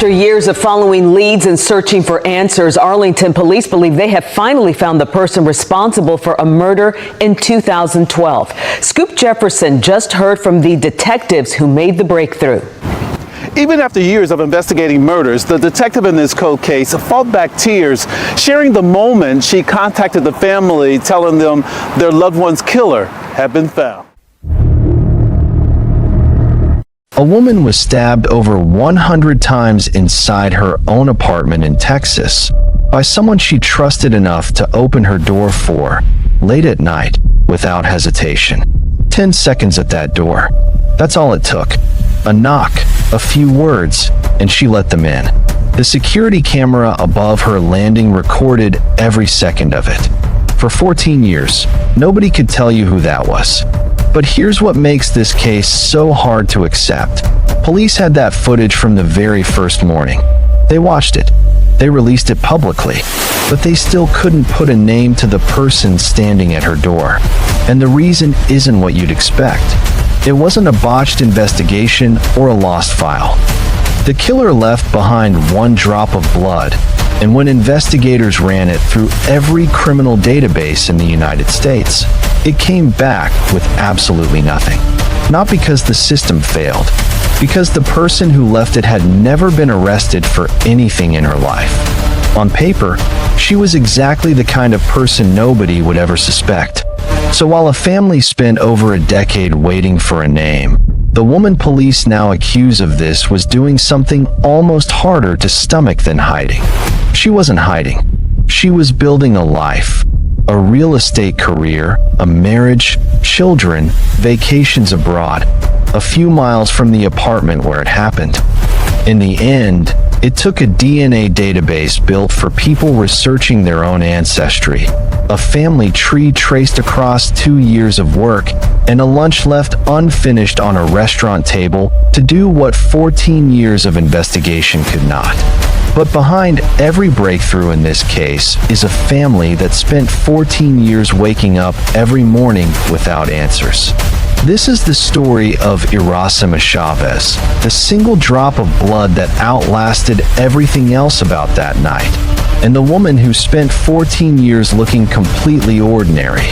After years of following leads and searching for answers, Arlington police believe they have finally found the person responsible for a murder in 2012. Scoop Jefferson just heard from the detectives who made the breakthrough. Even after years of investigating murders, the detective in this cold case fought back tears, sharing the moment she contacted the family, telling them their loved one's killer had been found. A woman was stabbed over 100 times inside her own apartment in Texas by someone she trusted enough to open her door for, late at night, without hesitation. 10 seconds at that door. That's all it took. A knock, a few words, and she let them in. The security camera above her landing recorded every second of it. For 14 years, nobody could tell you who that was. But here's what makes this case so hard to accept. Police had that footage from the very first morning. They watched it. They released it publicly. But they still couldn't put a name to the person standing at her door. And the reason isn't what you'd expect. It wasn't a botched investigation or a lost file. The killer left behind one drop of blood, and when investigators ran it through every criminal database in the United States, it came back with absolutely nothing. Not because the system failed, because the person who left it had never been arrested for anything in her life. On paper, she was exactly the kind of person nobody would ever suspect. So while a family spent over a decade waiting for a name, the woman police now accuse of this was doing something almost harder to stomach than hiding. She wasn't hiding. She was building a life, a real estate career, a marriage, children, vacations abroad, a few miles from the apartment where it happened. In the end, it took a DNA database built for people researching their own ancestry, a family tree traced across 2 years of work, and a lunch left unfinished on a restaurant table to do what 14 years of investigation could not. But behind every breakthrough in this case is a family that spent 14 years waking up every morning without answers. This is the story of Iracema Chavez, the single drop of blood that outlasted everything else about that night, and the woman who spent 14 years looking completely ordinary.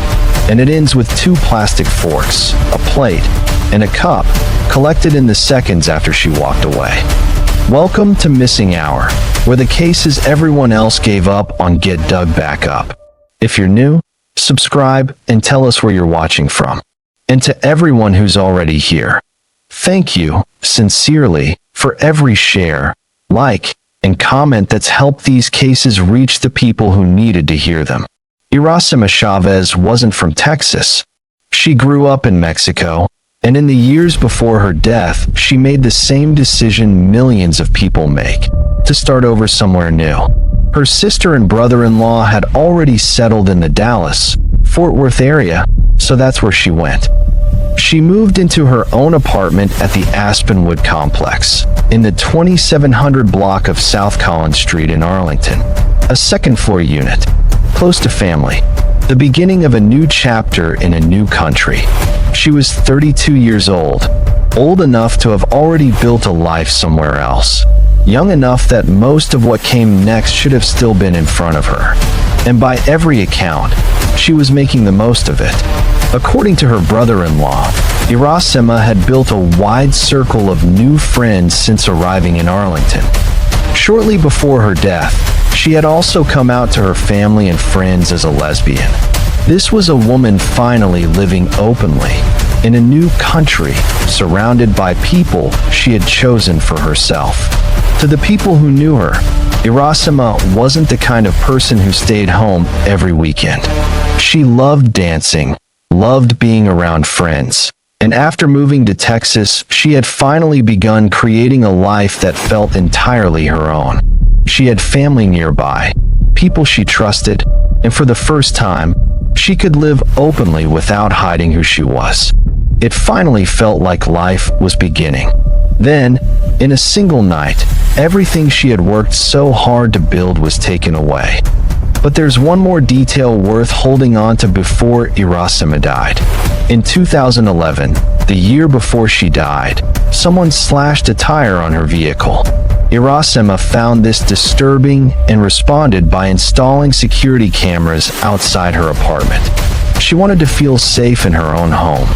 And it ends with 2 plastic forks, a plate, and a cup, collected in the seconds after she walked away. Welcome to Missing Hour, where the cases everyone else gave up on get dug back up. If you're new, subscribe and tell us where you're watching from. And to everyone who's already here, thank you, sincerely, for every share, like, and comment that's helped these cases reach the people who needed to hear them. Iracema Chavez wasn't from Texas. She grew up in Mexico, and in the years before her death, she made the same decision millions of people make, to start over somewhere new. Her sister and brother-in-law had already settled in the Dallas, Fort Worth area, so that's where she went. She moved into her own apartment at the Aspenwood complex, in the 2700 block of South Collins Street in Arlington, a second-floor unit, close to family, the beginning of a new chapter in a new country. She was 32 years old enough to have already built a life somewhere else, young enough that most of what came next should have still been in front of her. And by every account, she was making the most of it. According to her brother-in-law, Iracema had built a wide circle of new friends since arriving in Arlington. Shortly before her death, she had also come out to her family and friends as a lesbian. This was a woman finally living openly, in a new country, surrounded by people she had chosen for herself. To the people who knew her, Iracema wasn't the kind of person who stayed home every weekend. She loved dancing, loved being around friends, and after moving to Texas, she had finally begun creating a life that felt entirely her own. She had family nearby, people she trusted, and for the first time, she could live openly without hiding who she was. It finally felt like life was beginning. Then, in a single night, everything she had worked so hard to build was taken away. But there's one more detail worth holding on to before Iracema died. In 2011, the year before she died, someone slashed a tire on her vehicle. Irasema found this disturbing and responded by installing security cameras outside her apartment. She wanted to feel safe in her own home.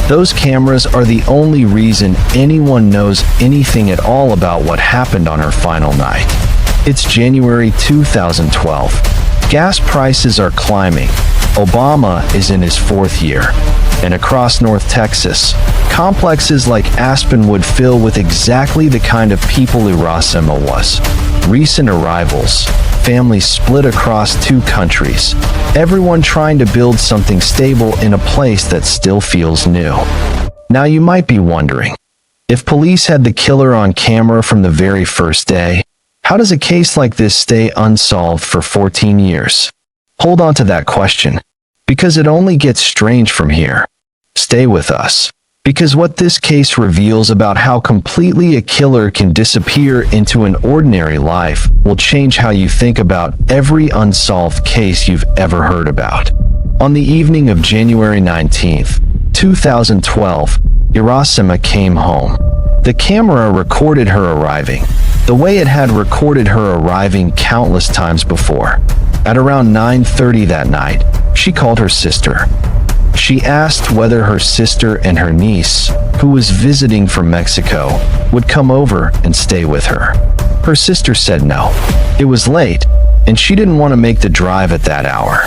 Those cameras are the only reason anyone knows anything at all about what happened on her final night. It's January 2012. Gas prices are climbing. Obama is in his fourth year. And across North Texas, complexes like Aspen would fill with exactly the kind of people Irasema was. Recent arrivals, families split across two countries, everyone trying to build something stable in a place that still feels new. Now you might be wondering, if police had the killer on camera from the very first day, how does a case like this stay unsolved for 14 years? Hold on to that question, because it only gets strange from here. Stay with us, because what this case reveals about how completely a killer can disappear into an ordinary life will change how you think about every unsolved case you've ever heard about. On the evening of January 19th, 2012, Irasema came home. The camera recorded her arriving, the way it had recorded her arriving countless times before. At around 9:30 that night, she called her sister. She asked whether her sister and her niece, who was visiting from Mexico, would come over and stay with her. Her sister said no. It was late, and she didn't want to make the drive at that hour.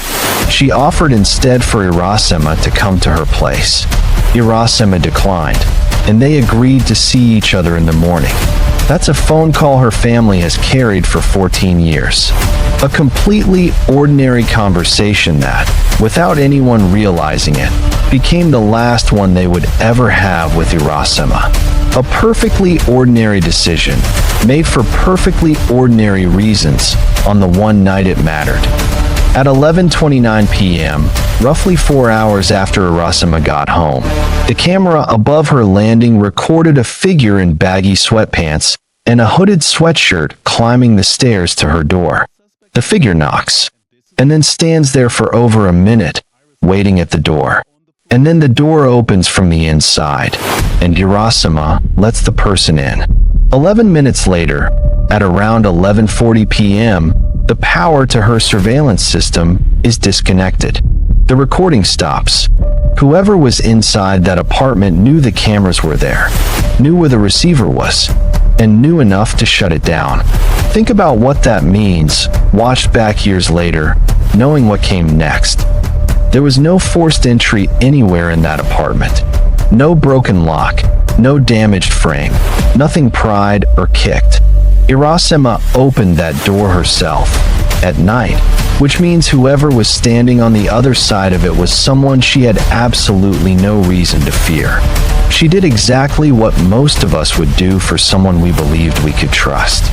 She offered instead for Irasema to come to her place. Irasema declined, and they agreed to see each other in the morning. That's a phone call her family has carried for 14 years. A completely ordinary conversation that, without anyone realizing it, became the last one they would ever have with Irasema. A perfectly ordinary decision, made for perfectly ordinary reasons, on the one night it mattered. At 11:29 p.m., roughly 4 hours after Irasema got home, the camera above her landing recorded a figure in baggy sweatpants and a hooded sweatshirt climbing the stairs to her door. The figure knocks, and then stands there for over a minute, waiting at the door. And then the door opens from the inside, and Irasema lets the person in. 11 minutes later, at around 11:40 p.m., the power to her surveillance system is disconnected. The recording stops. Whoever was inside that apartment knew the cameras were there, knew where the receiver was, and knew enough to shut it down. Think about what that means, watched back years later, knowing what came next. There was no forced entry anywhere in that apartment. No broken lock, no damaged frame, nothing pried or kicked. Irasema opened that door herself, at night, which means whoever was standing on the other side of it was someone she had absolutely no reason to fear. She did exactly what most of us would do for someone we believed we could trust.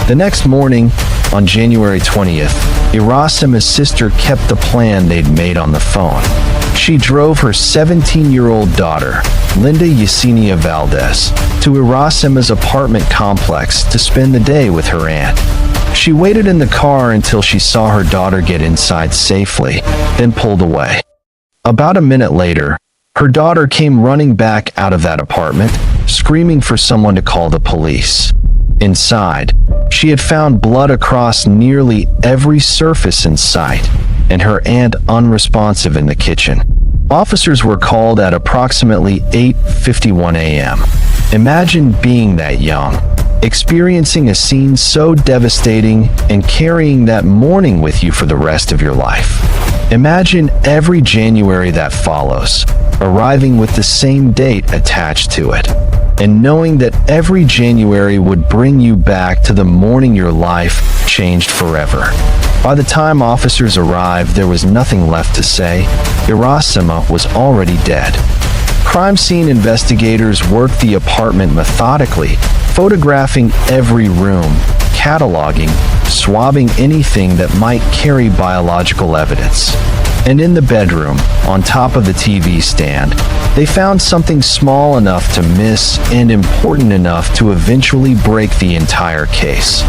The next morning, on January 20th, Irasema's sister kept the plan they'd made on the phone. She drove her 17-year-old daughter, Linda Yesenia Valdez, to Irasema's apartment complex to spend the day with her aunt. She waited in the car until she saw her daughter get inside safely, then pulled away. About a minute later, her daughter came running back out of that apartment, screaming for someone to call the police. Inside, she had found blood across nearly every surface in sight, and her aunt unresponsive in the kitchen. Officers were called at approximately 8:51 a.m. Imagine being that young, experiencing a scene so devastating and carrying that mourning with you for the rest of your life. Imagine every January that follows, arriving with the same date attached to it, and knowing that every January would bring you back to the morning your life changed forever. By the time officers arrived, there was nothing left to say. Irasema was already dead. Crime scene investigators worked the apartment methodically, photographing every room, cataloging, swabbing anything that might carry biological evidence. And in the bedroom, on top of the TV stand, they found something small enough to miss and important enough to eventually break the entire case.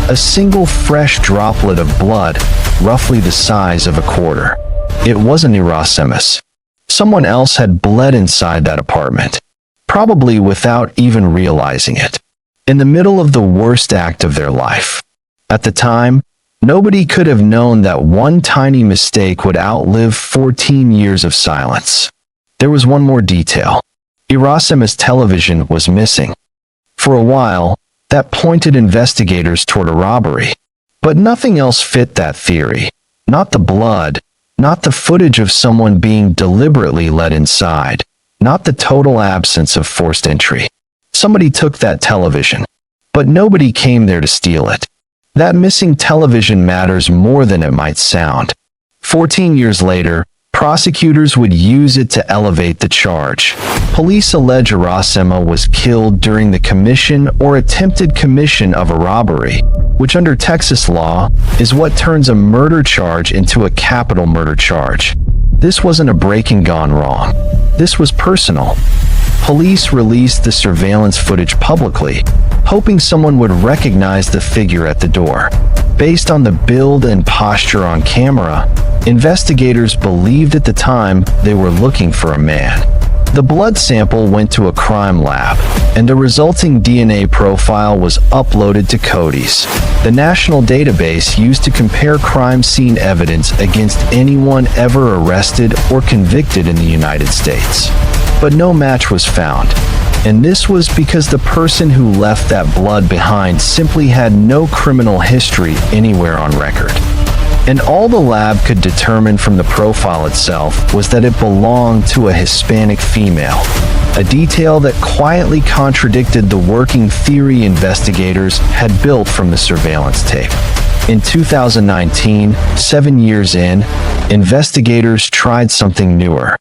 A single fresh droplet of blood, roughly the size of a quarter. It wasn't Irasema's. Someone else had bled inside that apartment, probably without even realizing it. in the middle of the worst act of their life. At the time, nobody could have known that one tiny mistake would outlive 14 years of silence. There was one more detail. Irasema's television was missing. For a while, that pointed investigators toward a robbery. But nothing else fit that theory. Not the blood, not the footage of someone being deliberately let inside, not the total absence of forced entry. Somebody took that television, but nobody came there to steal it. That missing television matters more than it might sound. 14 years later, prosecutors would use it to elevate the charge. Police allege Irasema was killed during the commission or attempted commission of a robbery, which under Texas law is what turns a murder charge into a capital murder charge. This wasn't a breaking gone wrong. This was personal. Police released the surveillance footage publicly, hoping someone would recognize the figure at the door. Based on the build and posture on camera, investigators believed at the time they were looking for a man. The blood sample went to a crime lab, and the resulting DNA profile was uploaded to CODIS, the national database used to compare crime scene evidence against anyone ever arrested or convicted in the United States. But no match was found, and this was because the person who left that blood behind simply had no criminal history anywhere on record. And all the lab could determine from the profile itself was that it belonged to a Hispanic female, a detail that quietly contradicted the working theory investigators had built from the surveillance tape. In 2019, 7 years in, investigators tried something newer.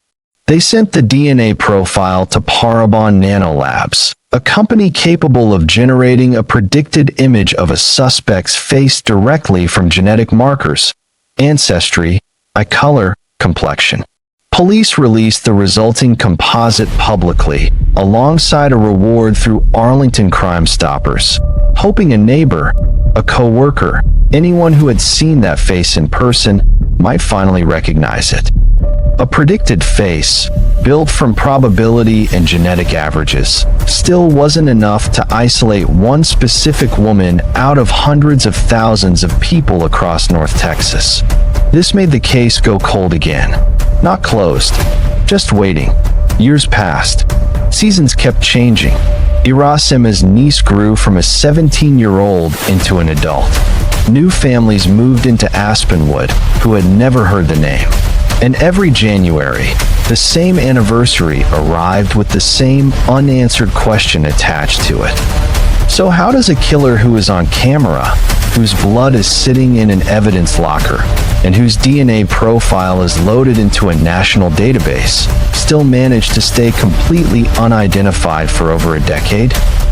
They sent the DNA profile to Parabon Nanolabs, a company capable of generating a predicted image of a suspect's face directly from genetic markers, ancestry, eye color, complexion. Police released the resulting composite publicly, alongside a reward through Arlington Crime Stoppers, hoping a neighbor, a co-worker, anyone who had seen that face in person might finally recognize it. A predicted face, built from probability and genetic averages, still wasn't enough to isolate one specific woman out of hundreds of thousands of people across North Texas. This made the case go cold again. Not closed, just waiting. Years passed. Seasons kept changing. Irasema's niece grew from a 17-year-old into an adult. New families moved into Aspenwood who had never heard the name. And every January, the same anniversary arrived with the same unanswered question attached to it. So how does a killer who is on camera, whose blood is sitting in an evidence locker, and whose DNA profile is loaded into a national database, still manage to stay completely unidentified for over a decade?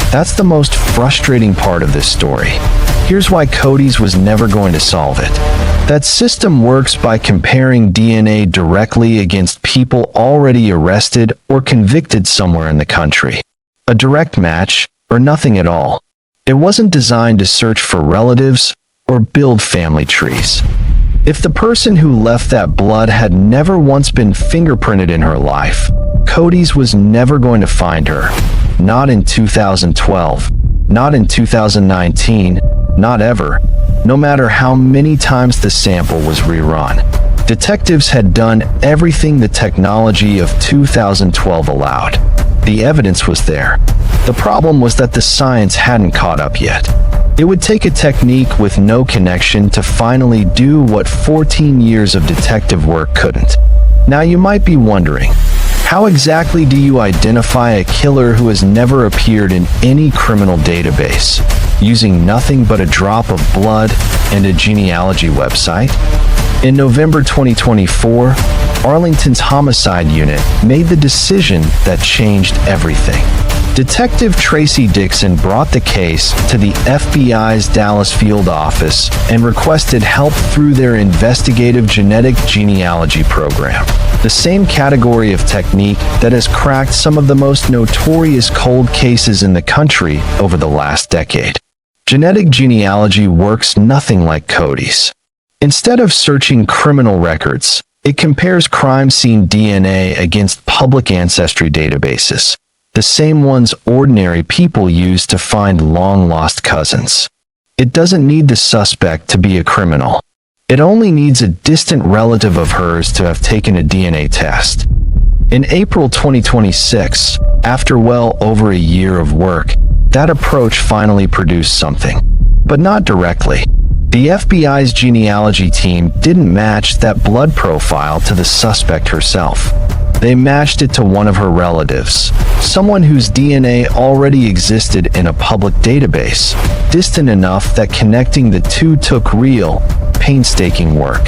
That's the most frustrating part of this story. Here's why CODIS was never going to solve it. That system works by comparing DNA directly against people already arrested or convicted somewhere in the country. A direct match, or nothing at all. It wasn't designed to search for relatives or build family trees. If the person who left that blood had never once been fingerprinted in her life, CODIS was never going to find her. Not in 2012, not in 2019, not ever, no matter how many times the sample was rerun. Detectives had done everything the technology of 2012 allowed. The evidence was there. The problem was that the science hadn't caught up yet. It would take a technique with no connection to finally do what 14 years of detective work couldn't. Now you might be wondering, how exactly do you identify a killer who has never appeared in any criminal database, using nothing but a drop of blood and a genealogy website? In November 2024, Arlington's homicide unit made the decision that changed everything. Detective Tracy Dixon brought the case to the FBI's Dallas field office and requested help through their investigative genetic genealogy program, the same category of technique that has cracked some of the most notorious cold cases in the country over the last decade. Genetic genealogy works nothing like CODIS. Instead of searching criminal records, it compares crime scene DNA against public ancestry databases. the same ones ordinary people use to find long-lost cousins. It doesn't need the suspect to be a criminal. It only needs a distant relative of hers to have taken a DNA test. In April 2026, after well over a year of work, that approach finally produced something. But not directly. The FBI's genealogy team didn't match that blood profile to the suspect herself. They matched it to one of her relatives, someone whose DNA already existed in a public database, distant enough that connecting the two took real, painstaking work.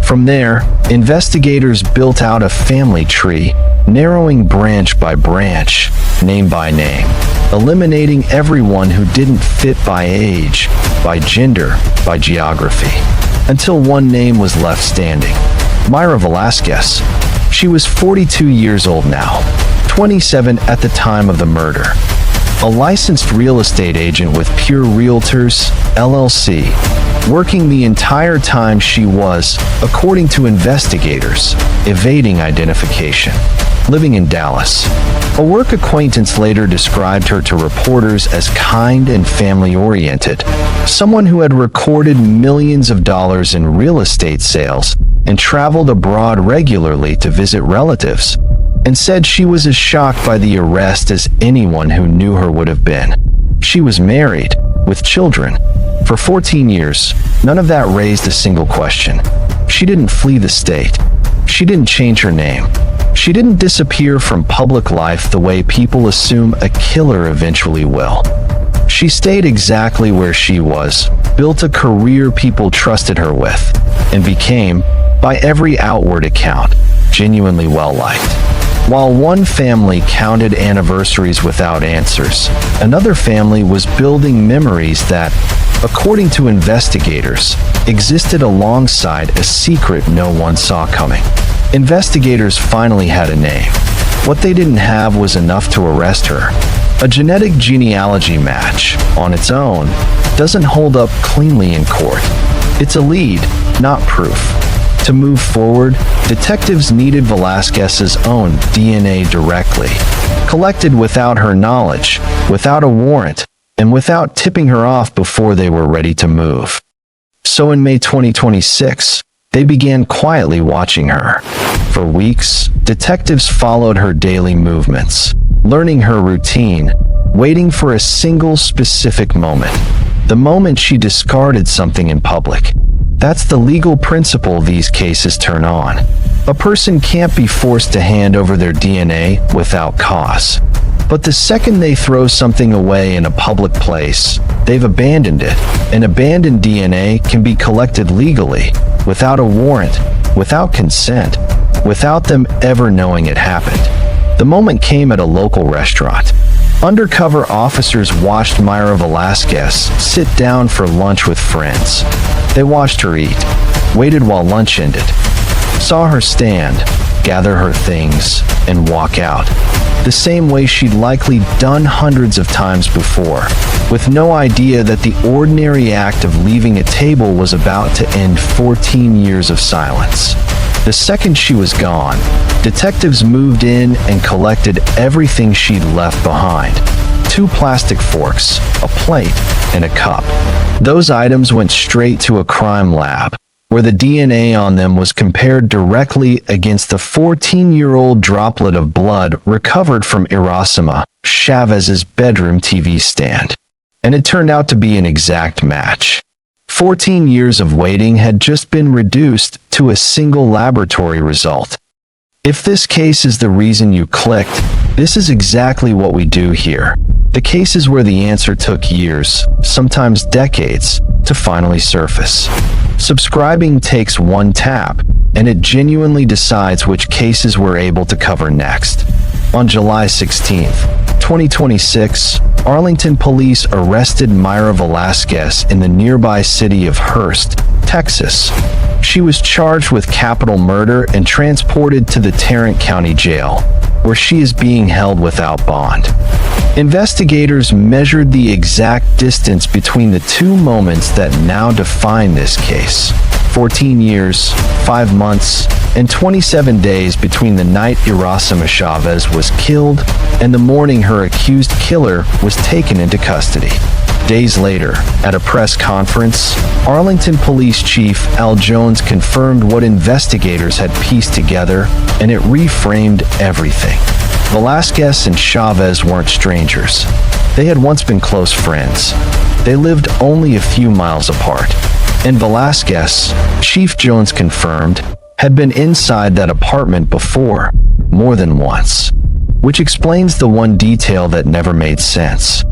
From there, investigators built out a family tree, narrowing branch by branch, name by name, eliminating everyone who didn't fit by age, by gender, by geography, until one name was left standing: Mayra Velasquez. She was 42 years old now, 27 at the time of the murder. A licensed real estate agent with Pure Realtors, LLC, working the entire time she was, according to investigators, evading identification. Living in Dallas. A work acquaintance later described her to reporters as kind and family-oriented, someone who had recorded millions of dollars in real estate sales and traveled abroad regularly to visit relatives, and said she was as shocked by the arrest as anyone who knew her would have been. She was married, with children. For 14 years, none of that raised a single question. She didn't flee the state. She didn't change her name. She didn't disappear from public life the way people assume a killer eventually will. She stayed exactly where she was, built a career people trusted her with, and became, by every outward account, genuinely well-liked. While one family counted anniversaries without answers, another family was building memories that, according to investigators, existed alongside a secret no one saw coming. Investigators finally had a name. What they didn't have was enough to arrest her. A genetic genealogy match, on its own, doesn't hold up cleanly in court. It's a lead, not proof. To move forward, detectives needed Velasquez's own DNA directly, collected without her knowledge, without a warrant, and without tipping her off before they were ready to move. So in May 2026, they began quietly watching her. For weeks, detectives followed her daily movements, learning her routine, waiting for a single specific moment. The moment she discarded something in public. That's the legal principle these cases turn on. A person can't be forced to hand over their DNA without cause. But the second they throw something away in a public place, they've abandoned it. And abandoned DNA can be collected legally, without a warrant, without consent, without them ever knowing it happened. The moment came at a local restaurant. Undercover officers watched Mayra Velasquez sit down for lunch with friends. They watched her eat, waited while lunch ended, saw her stand, gather her things, and walk out. The same way she'd likely done hundreds of times before, with no idea that the ordinary act of leaving a table was about to end 14 years of silence. The second she was gone, detectives moved in and collected everything she'd left behind. 2 plastic forks, a plate, and a cup. Those items went straight to a crime lab, where the DNA on them was compared directly against the 14-year-old droplet of blood recovered from Erasima Chavez's bedroom TV stand. And it turned out to be an exact match. 14 years of waiting had just been reduced to a single laboratory result. If this case is the reason you clicked, this is exactly what we do here. The cases where the answer took years, sometimes decades, to finally surface. Subscribing takes one tap, and it genuinely decides which cases we're able to cover next. On July 16th, 2026, Arlington police arrested Mayra Velasquez in the nearby city of Hurst, Texas. She was charged with capital murder and transported to the Tarrant County Jail, where she is being held without bond. Investigators measured the exact distance between the two moments that now define this case. 14 years, 5 months, and 27 days between the night Iracema Chavez was killed and the morning her accused killer was taken into custody. Days later, at a press conference, Arlington Police Chief Al Jones confirmed what investigators had pieced together, and it reframed everything. Velasquez and Chavez weren't strangers. They had once been close friends. They lived only a few miles apart. And Velasquez, Chief Jones confirmed, had been inside that apartment before, more than once. Which explains the one detail that never made sense.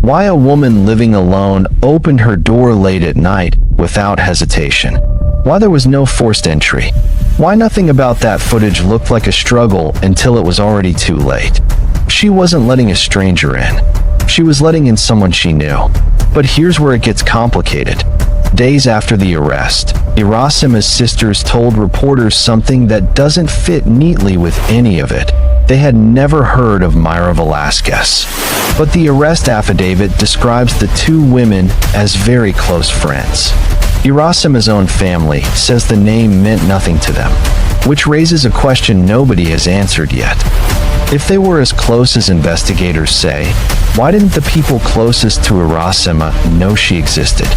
Why a woman living alone opened her door late at night without hesitation? Why there was no forced entry? Why nothing about that footage looked like a struggle until it was already too late? She wasn't letting a stranger in. She was letting in someone she knew. But here's where it gets complicated. Days after the arrest, Iracema's sisters told reporters something that doesn't fit neatly with any of it. They had never heard of Mayra Velasquez. But the arrest affidavit describes the two women as very close friends. Iracema's own family says the name meant nothing to them, which raises a question nobody has answered yet. If they were as close as investigators say, why didn't the people closest to Iracema know she existed?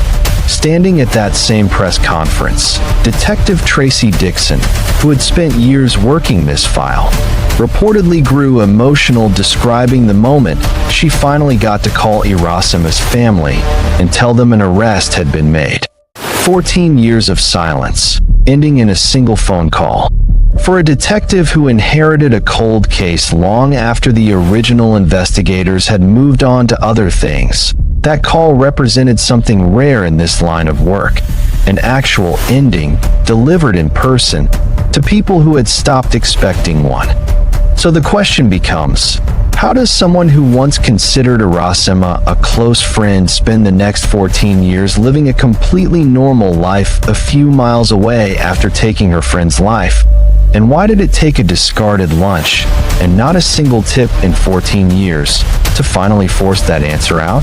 Standing at that same press conference, Detective Tracy Dixon, who had spent years working this file, reportedly grew emotional describing the moment she finally got to call Iracema's family and tell them an arrest had been made. 14 years of silence, ending in a single phone call. For a detective who inherited a cold case long after the original investigators had moved on to other things, that call represented something rare in this line of work, an actual ending delivered in person to people who had stopped expecting one. So the question becomes, how does someone who once considered Iracema a close friend spend the next 14 years living a completely normal life a few miles away after taking her friend's life? And why did it take a discarded lunch and not a single tip in 14 years to finally force that answer out?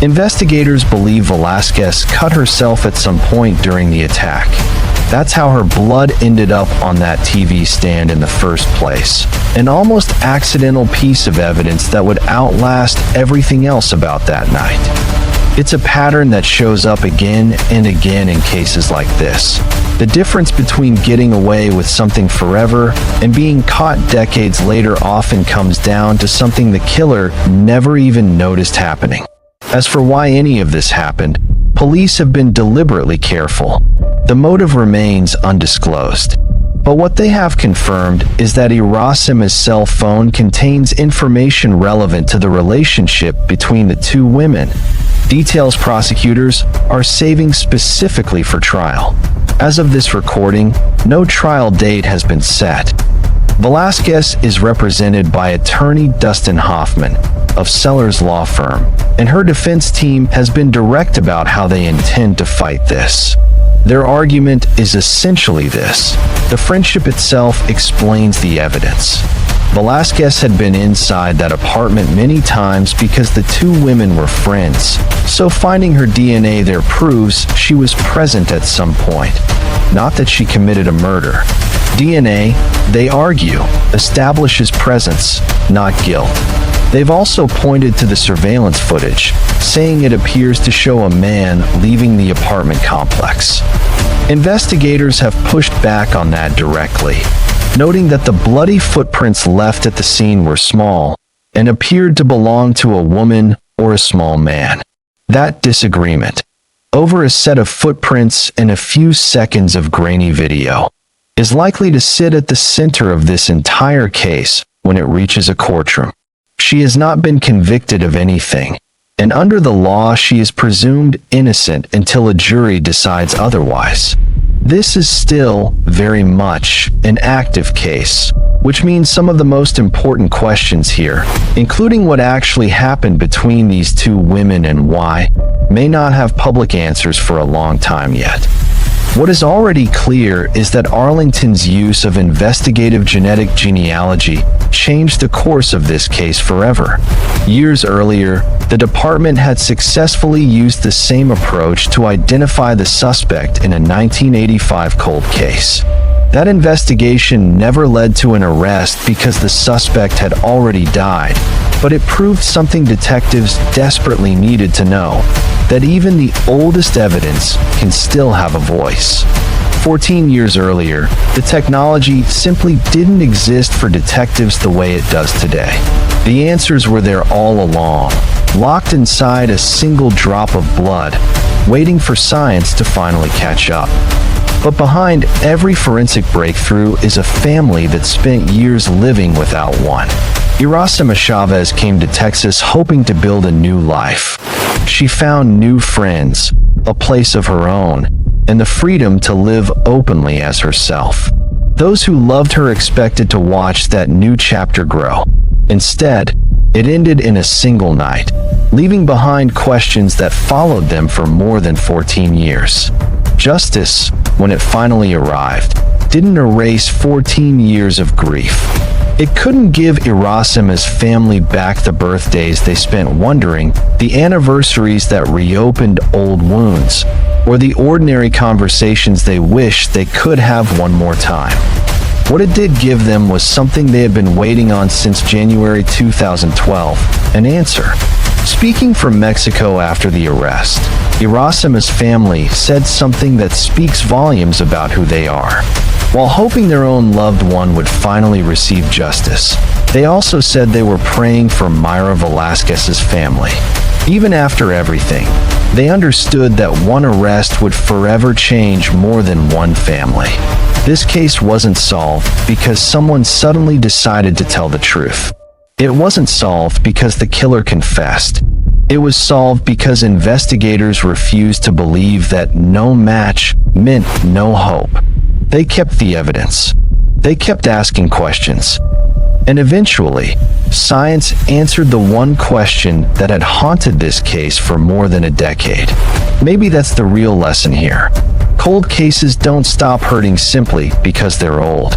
Investigators believe Velasquez cut herself at some point during the attack. That's how her blood ended up on that TV stand in the first place. An almost accidental piece of evidence that would outlast everything else about that night. It's a pattern that shows up again and again in cases like this. The difference between getting away with something forever and being caught decades later often comes down to something the killer never even noticed happening. As for why any of this happened, police have been deliberately careful. The motive remains undisclosed. But what they have confirmed is that Iracema's cell phone contains information relevant to the relationship between the two women. Details prosecutors are saving specifically for trial. As of this recording, no trial date has been set. Velasquez is represented by attorney Dustin Hoffman of Sellers Law Firm, and her defense team has been direct about how they intend to fight this. Their argument is essentially this: the friendship itself explains the evidence. Velasquez had been inside that apartment many times because the two women were friends, so finding her DNA there proves she was present at some point, not that she committed a murder. DNA, they argue, establishes presence, not guilt. They've also pointed to the surveillance footage, saying it appears to show a man leaving the apartment complex. Investigators have pushed back on that directly, noting that the bloody footprints left at the scene were small and appeared to belong to a woman or a small man. That disagreement, over a set of footprints and a few seconds of grainy video, is likely to sit at the center of this entire case when it reaches a courtroom. She has not been convicted of anything, and under the law she is presumed innocent until a jury decides otherwise. This is still very much an active case, which means some of the most important questions here, including what actually happened between these two women and why, may not have public answers for a long time yet. What is already clear is that Arlington's use of investigative genetic genealogy changed the course of this case forever. Years earlier, the department had successfully used the same approach to identify the suspect in a 1985 cold case. That investigation never led to an arrest because the suspect had already died, but it proved something detectives desperately needed to know, that even the oldest evidence can still have a voice. 14 years earlier, the technology simply didn't exist for detectives the way it does today. The answers were there all along, locked inside a single drop of blood, waiting for science to finally catch up. But behind every forensic breakthrough is a family that spent years living without one. Irasima Chavez came to Texas hoping to build a new life. She found new friends, a place of her own, and the freedom to live openly as herself. Those who loved her expected to watch that new chapter grow. Instead, it ended in a single night, leaving behind questions that followed them for more than 14 years. Justice, when it finally arrived, didn't erase 14 years of grief. It couldn't give Irasima's family back the birthdays they spent wondering, the anniversaries that reopened old wounds, or the ordinary conversations they wished they could have one more time. What it did give them was something they had been waiting on since January 2012, an answer. Speaking from Mexico after the arrest, Irasima's family said something that speaks volumes about who they are. While hoping their own loved one would finally receive justice, they also said they were praying for Mayra Velasquez's family. Even after everything, they understood that one arrest would forever change more than one family. This case wasn't solved because someone suddenly decided to tell the truth. It wasn't solved because the killer confessed. It was solved because investigators refused to believe that no match meant no hope. They kept the evidence. They kept asking questions. And eventually, science answered the one question that had haunted this case for more than a decade. Maybe that's the real lesson here. Cold cases don't stop hurting simply because they're old.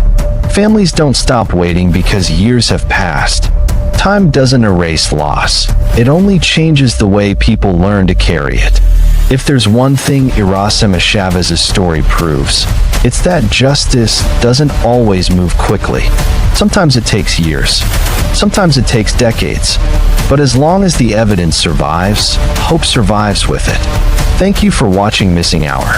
Families don't stop waiting because years have passed. Time doesn't erase loss. It only changes the way people learn to carry it. If there's one thing Irasima Chavez's story proves, it's that justice doesn't always move quickly. Sometimes it takes years. Sometimes it takes decades. But as long as the evidence survives, hope survives with it. Thank you for watching Missing Hour.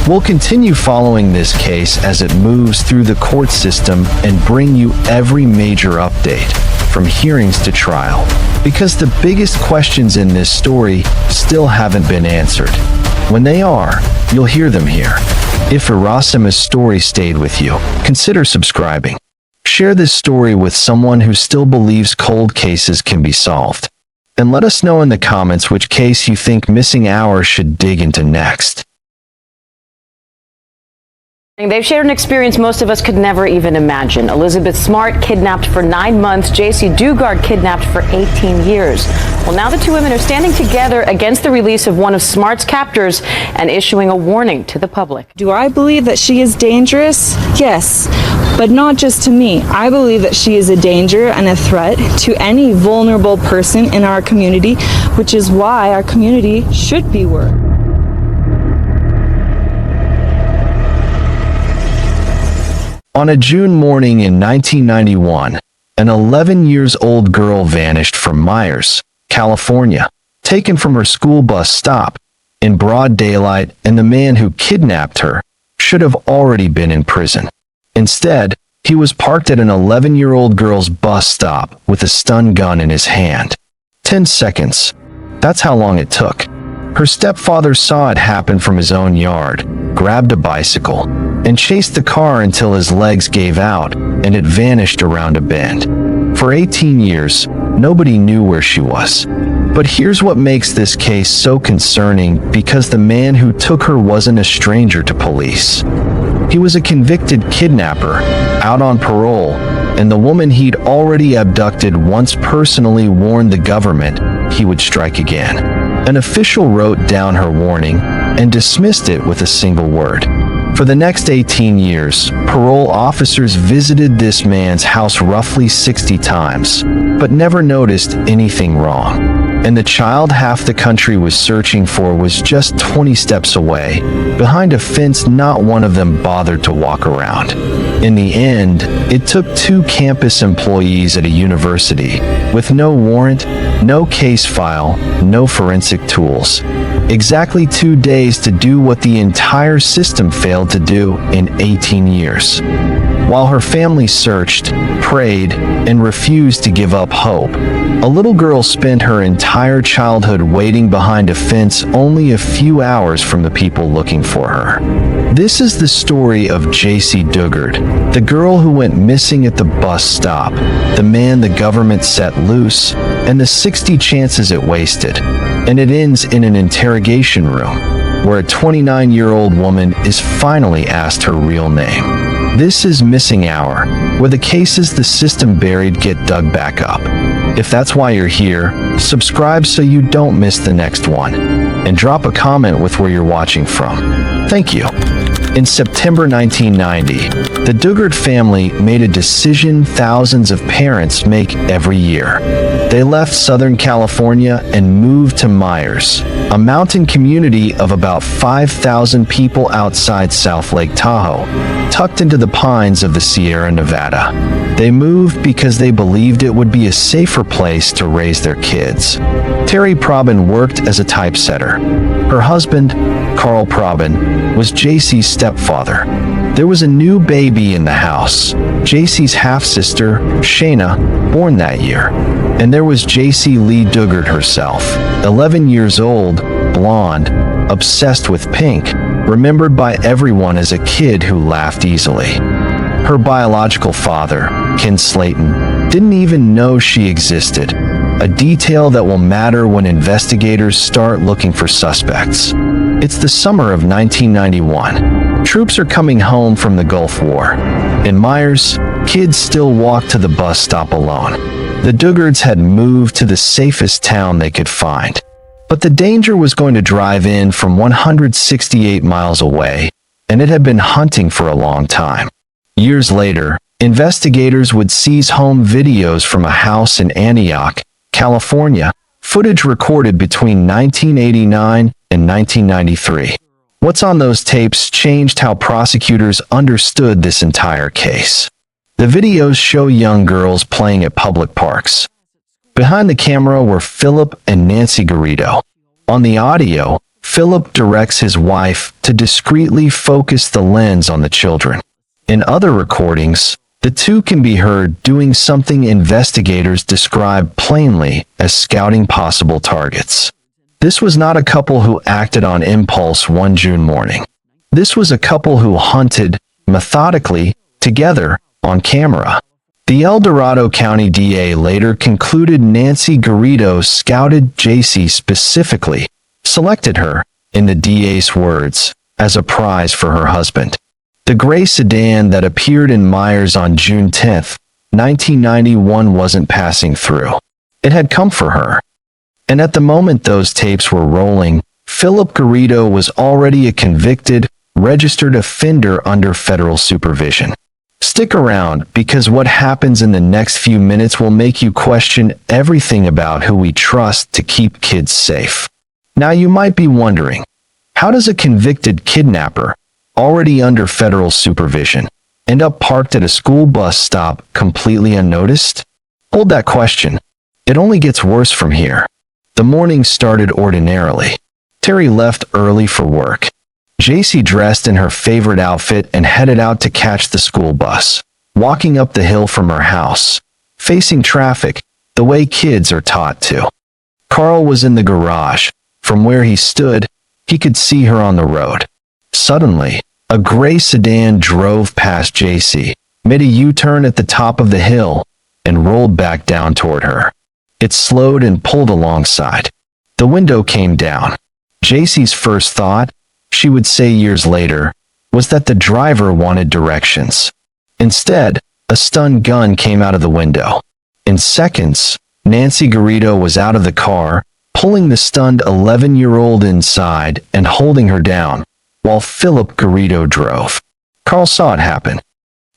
We'll continue following this case as it moves through the court system and bring you every major update, from hearings to trial, because the biggest questions in this story still haven't been answered. When they are, you'll hear them here. If Irasima's story stayed with you, consider subscribing. Share this story with someone who still believes cold cases can be solved. And let us know in the comments which case you think Missing Hour should dig into next. They've shared an experience most of us could never even imagine. Elizabeth Smart kidnapped for 9 months, JC Dugard kidnapped for 18 years. Well, now the two women are standing together against the release of one of Smart's captors and issuing a warning to the public. Do I believe that she is dangerous? Yes, but not just to me. I believe that she is a danger and a threat to any vulnerable person in our community, which is why our community should be worried. On a June morning in 1991, an 11-year-old girl vanished from Myers, California, taken from her school bus stop in broad daylight, and the man who kidnapped her should have already been in prison. Instead, he was parked at an 11-year-old girl's bus stop with a stun gun in his hand. 10 seconds. That's how long it took. Her stepfather saw it happen from his own yard, grabbed a bicycle, and chased the car until his legs gave out and it vanished around a bend. For 18 years, nobody knew where she was. But here's what makes this case so concerning, because the man who took her wasn't a stranger to police. He was a convicted kidnapper, out on parole, and the woman he'd already abducted once personally warned the government he would strike again. An official wrote down her warning and dismissed it with a single word: For the next 18 years, parole officers visited this man's house roughly 60 times, but never noticed anything wrong. And the child half the country was searching for was just 20 steps away, behind a fence not one of them bothered to walk around. In the end, it took 2 campus employees at a university, with no warrant, no case file, no forensic tools. Exactly 2 days to do what the entire system failed to do in 18 years. While her family searched, prayed, and refused to give up hope, a little girl spent her entire childhood waiting behind a fence only a few hours from the people looking for her. This is the story of J.C. Dugard, the girl who went missing at the bus stop, the man the government set loose, and the 60 chances it wasted. And it ends in an interrogation room, where a 29-year-old woman is finally asked her real name. This is Missing Hour, where the cases the system buried get dug back up. If that's why you're here, subscribe so you don't miss the next one, and drop a comment with where you're watching from. Thank you. In September 1990, the Dugard family made a decision thousands of parents make every year. They left Southern California and moved to Myers, a mountain community of about 5,000 people outside South Lake Tahoe, tucked into the pines of the Sierra Nevada. They moved because they believed it would be a safer place to raise their kids. Terry Probin worked as a typesetter. Her husband, Carl Probin, was JC's stepfather. There was a new baby in the house, JC's half-sister, Shayna, born that year. And there was JC Lee Dugard herself, 11 years old, blonde, obsessed with pink, remembered by everyone as a kid who laughed easily. Her biological father, Ken Slayton, didn't even know she existed, a detail that will matter when investigators start looking for suspects. It's the summer of 1991. Troops are coming home from the Gulf War. In Myers, kids still walk to the bus stop alone. The Dugards had moved to the safest town they could find. But the danger was going to drive in from 168 miles away, and it had been hunting for a long time. Years later, investigators would seize home videos from a house in Antioch, California, footage recorded between 1989 and 1993. What's on those tapes changed how prosecutors understood this entire case. The videos show young girls playing at public parks. Behind the camera were Philip and Nancy Garrido. On the audio, Philip directs his wife to discreetly focus the lens on the children. In other recordings, the two can be heard doing something investigators describe plainly as scouting possible targets. This was not a couple who acted on impulse one June morning. This was a couple who hunted, methodically, together, on camera. The El Dorado County DA later concluded Nancy Garrido scouted JC specifically, selected her, in the DA's words, as a prize for her husband. The gray sedan that appeared in Myers on June 10, 1991 wasn't passing through. It had come for her. And at the moment those tapes were rolling, Philip Garrido was already a convicted, registered offender under federal supervision. Stick around, because what happens in the next few minutes will make you question everything about who we trust to keep kids safe. Now you might be wondering, how does a convicted kidnapper, already under federal supervision, end up parked at a school bus stop completely unnoticed? Hold that question. It only gets worse from here. The morning started ordinarily. Terry left early for work. JC dressed in her favorite outfit and headed out to catch the school bus, walking up the hill from her house, facing traffic, the way kids are taught to. Carl was in the garage. From where he stood, he could see her on the road. Suddenly, a gray sedan drove past JC, made a U-turn at the top of the hill, and rolled back down toward her. It slowed and pulled alongside. The window came down. JC's first thought, she would say years later, was that the driver wanted directions. Instead, a stun gun came out of the window. In seconds, Nancy Garrido was out of the car, pulling the stunned 11-year-old inside and holding her down, while Philip Garrido drove. Carl saw it happen.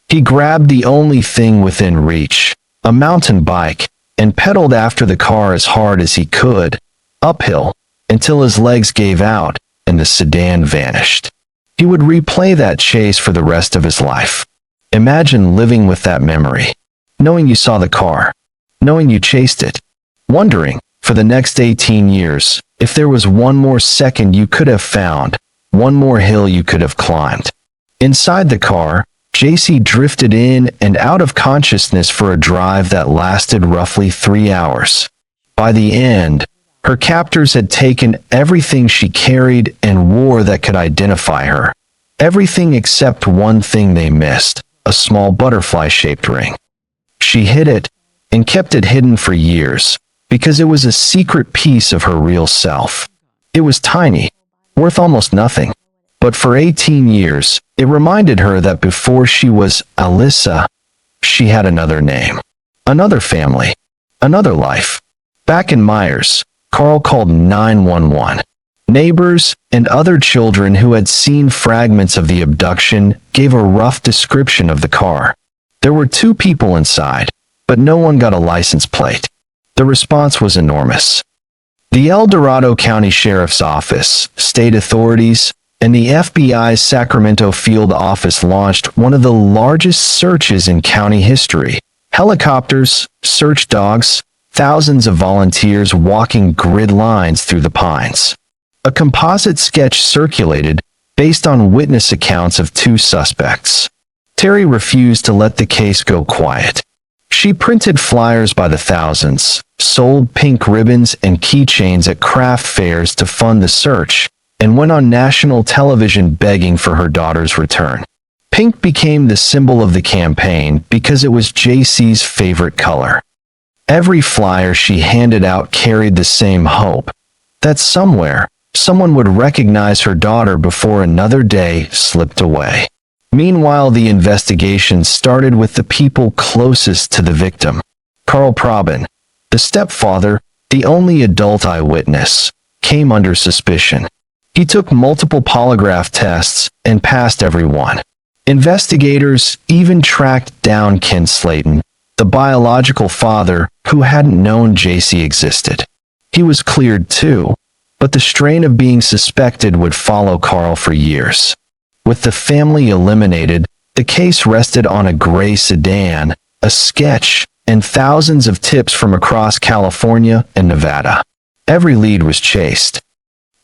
He grabbed the only thing within reach, a mountain bike, and pedaled after the car as hard as he could, uphill, until his legs gave out and the sedan vanished. He would replay that chase for the rest of his life. Imagine living with that memory, knowing you saw the car, knowing you chased it, wondering, for the next 18 years, if there was one more second you could have found, one more hill you could have climbed. Inside the car, JC drifted in and out of consciousness for a drive that lasted roughly 3 hours. By the end, her captors had taken everything she carried and wore that could identify her. Everything except one thing they missed, a small butterfly-shaped ring. She hid it and kept it hidden for years because it was a secret piece of her real self. It was tiny, worth almost nothing. But for 18 years, it reminded her that before she was Alyssa, she had another name, another family, another life. Back in Myers, Carl called 911. Neighbors and other children who had seen fragments of the abduction gave a rough description of the car. There were 2 people inside, but no one got a license plate. The response was enormous. The El Dorado County Sheriff's Office, state authorities, and the FBI's Sacramento field office launched one of the largest searches in county history. Helicopters, search dogs, thousands of volunteers walking grid lines through the pines. A composite sketch circulated based on witness accounts of 2 suspects. Terry refused to let the case go quiet. She printed flyers by the thousands, sold pink ribbons and keychains at craft fairs to fund the search, and went on national television begging for her daughter's return. Pink became the symbol of the campaign because it was JC's favorite color. Every flyer she handed out carried the same hope, that somewhere, someone would recognize her daughter before another day slipped away. Meanwhile, the investigation started with the people closest to the victim. Carl Probin, the stepfather, the only adult eyewitness, came under suspicion. He took multiple polygraph tests and passed every one. Investigators even tracked down Ken Slayton, the biological father who hadn't known JC existed. He was cleared too, but the strain of being suspected would follow Carl for years. With the family eliminated, the case rested on a gray sedan, a sketch, and thousands of tips from across California and Nevada. Every lead was chased,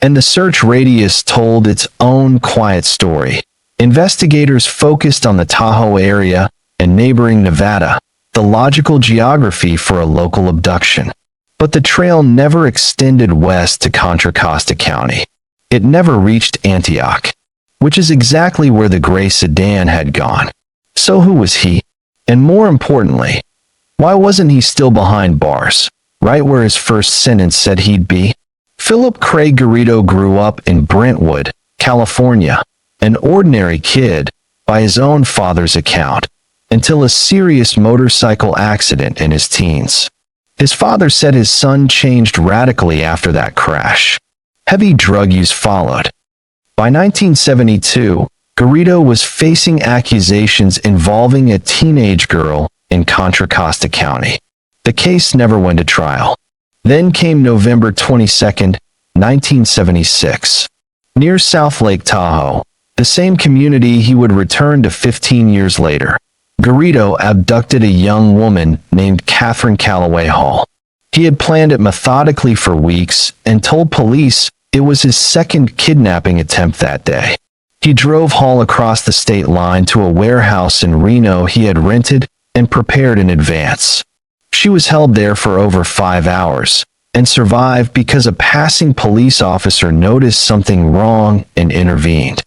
and the search radius told its own quiet story. Investigators focused on the Tahoe area and neighboring Nevada, the logical geography for a local abduction. But the trail never extended west to Contra Costa County. It never reached Antioch, which is exactly where the gray sedan had gone. So who was he? And more importantly, why wasn't he still behind bars, right where his first sentence said he'd be? Philip Craig Garrido grew up in Brentwood, California, an ordinary kid, by his own father's account, until a serious motorcycle accident in his teens. His father said his son changed radically after that crash. Heavy drug use followed. By 1972, Garrido was facing accusations involving a teenage girl in Contra Costa County. The case never went to trial. Then came November 22, 1976. Near South Lake Tahoe, the same community he would return to 15 years later, Garrido abducted a young woman named Catherine Calloway Hall. He had planned it methodically for weeks and told police it was his second kidnapping attempt that day. He drove Hall across the state line to a warehouse in Reno he had rented and prepared in advance. She was held there for over 5 hours and survived because a passing police officer noticed something wrong and intervened.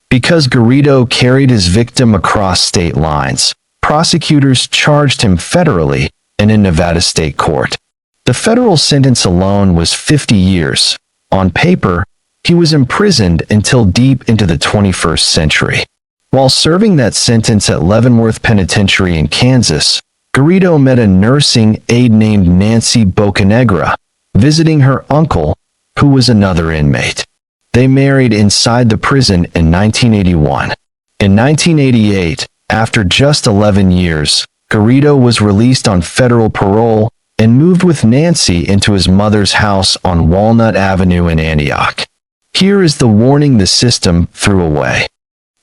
Because Garrido carried his victim across state lines, prosecutors charged him federally and in Nevada State Court. The federal sentence alone was 50 years. On paper, he was imprisoned until deep into the 21st century. While serving that sentence at Leavenworth Penitentiary in Kansas, Garrido met a nursing aide named Nancy Bocanegra, visiting her uncle, who was another inmate. They married inside the prison in 1981. In 1988, after just 11 years, Garrido was released on federal parole and moved with Nancy into his mother's house on Walnut Avenue in Antioch. Here is the warning the system threw away.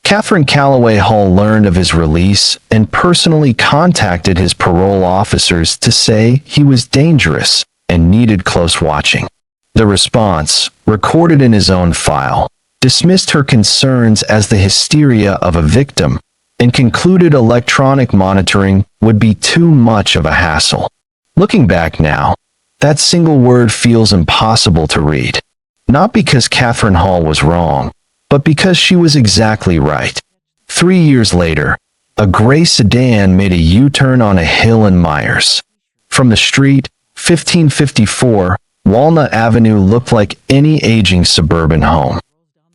Catherine Calloway Hall learned of his release and personally contacted his parole officers to say he was dangerous and needed close watching. The response, recorded in his own file, dismissed her concerns as the hysteria of a victim and concluded electronic monitoring would be too much of a hassle. Looking back now, that single word feels impossible to read. Not because Catherine Hall was wrong, but because she was exactly right. 3 years later, a gray sedan made a U-turn on a hill in Myers. From the street, 1554, Walnut Avenue looked like any aging suburban home.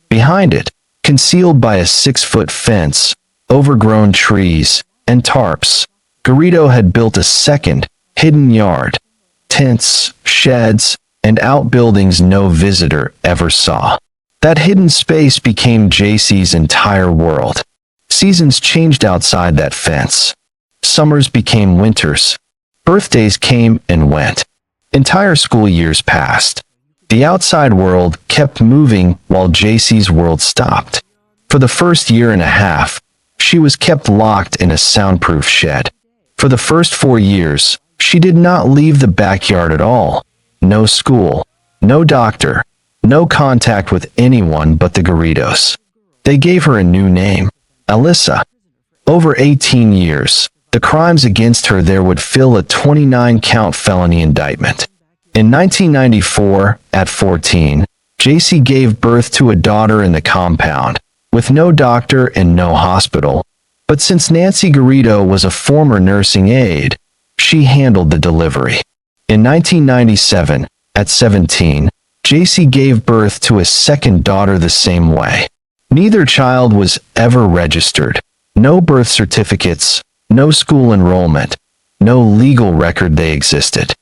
Behind it, concealed by a 6-foot fence, overgrown trees, and tarps, Garrido had built a second, hidden yard, tents, sheds, and outbuildings no visitor ever saw. That hidden space became JC's entire world. Seasons changed outside that fence. Summers became winters. Birthdays came and went. Entire school years passed. The outside world kept moving while JC's world stopped. For the first year and a half, she was kept locked in a soundproof shed. For the first 4 years, she did not leave the backyard at all. No school, no doctor, no contact with anyone but the Garridos. They gave her a new name, Alyssa. Over 18 years, the crimes against her there would fill a 29-count felony indictment. In 1994, at 14, JC gave birth to a daughter in the compound, with no doctor and no hospital. But since Nancy Garrido was a former nursing aide, she handled the delivery. In 1997, at 17, JC gave birth to a second daughter the same way. Neither child was ever registered. No birth certificates, no school enrollment, no legal record they existed.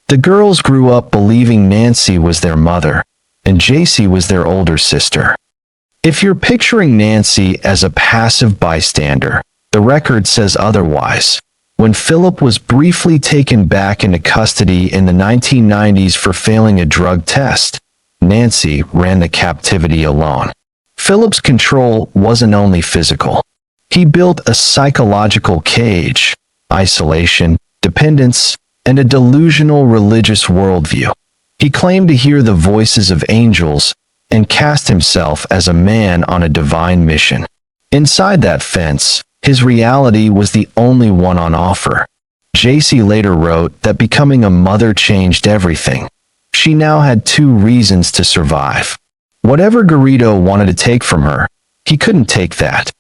The girls grew up believing Nancy was their mother, and JC was their older sister. If you're picturing Nancy as a passive bystander, the record says otherwise. When Philip was briefly taken back into custody in the 1990s for failing a drug test, Nancy ran the captivity alone. Philip's control wasn't only physical. He built a psychological cage, isolation, dependence, and a delusional religious worldview. He claimed to hear the voices of angels and cast himself as a man on a divine mission. Inside that fence, his reality was the only one on offer. JC later wrote that becoming a mother changed everything. She now had 2 reasons to survive. Whatever Garrido wanted to take from her, he couldn't take that.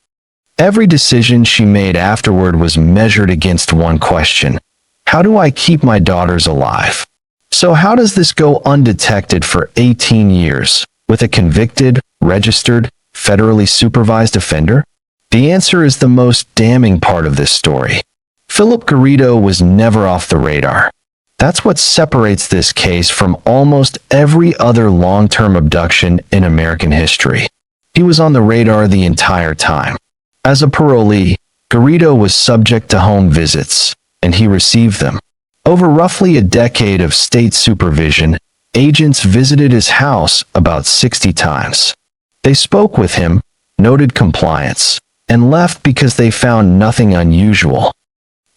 Every decision she made afterward was measured against one question: how do I keep my daughters alive? So how does this go undetected for 18 years, with a convicted, registered, federally supervised offender? The answer is the most damning part of this story. Philip Garrido was never off the radar. That's what separates this case from almost every other long-term abduction in American history. He was on the radar the entire time. As a parolee, Garrido was subject to home visits, and he received them. Over roughly a decade of state supervision, agents visited his house about 60 times. They spoke with him, noted compliance, and left because they found nothing unusual.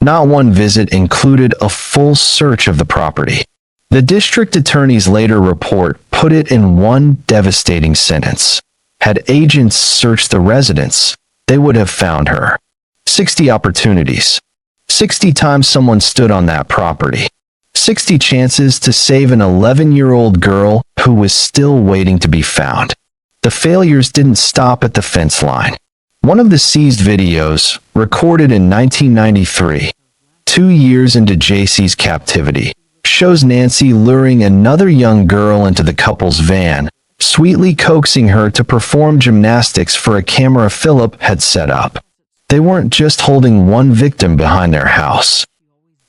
Not one visit included a full search of the property. The district attorney's later report put it in one devastating sentence: had agents searched the residence, they would have found her. 60 opportunities. 60 times someone stood on that property. 60 chances to save an 11-year-old girl who was still waiting to be found. The failures didn't stop at the fence line. One of the seized videos, recorded in 1993, 2 years into JC's captivity, shows Nancy luring another young girl into the couple's van, sweetly coaxing her to perform gymnastics for a camera Philip had set up. They weren't just holding one victim behind their house.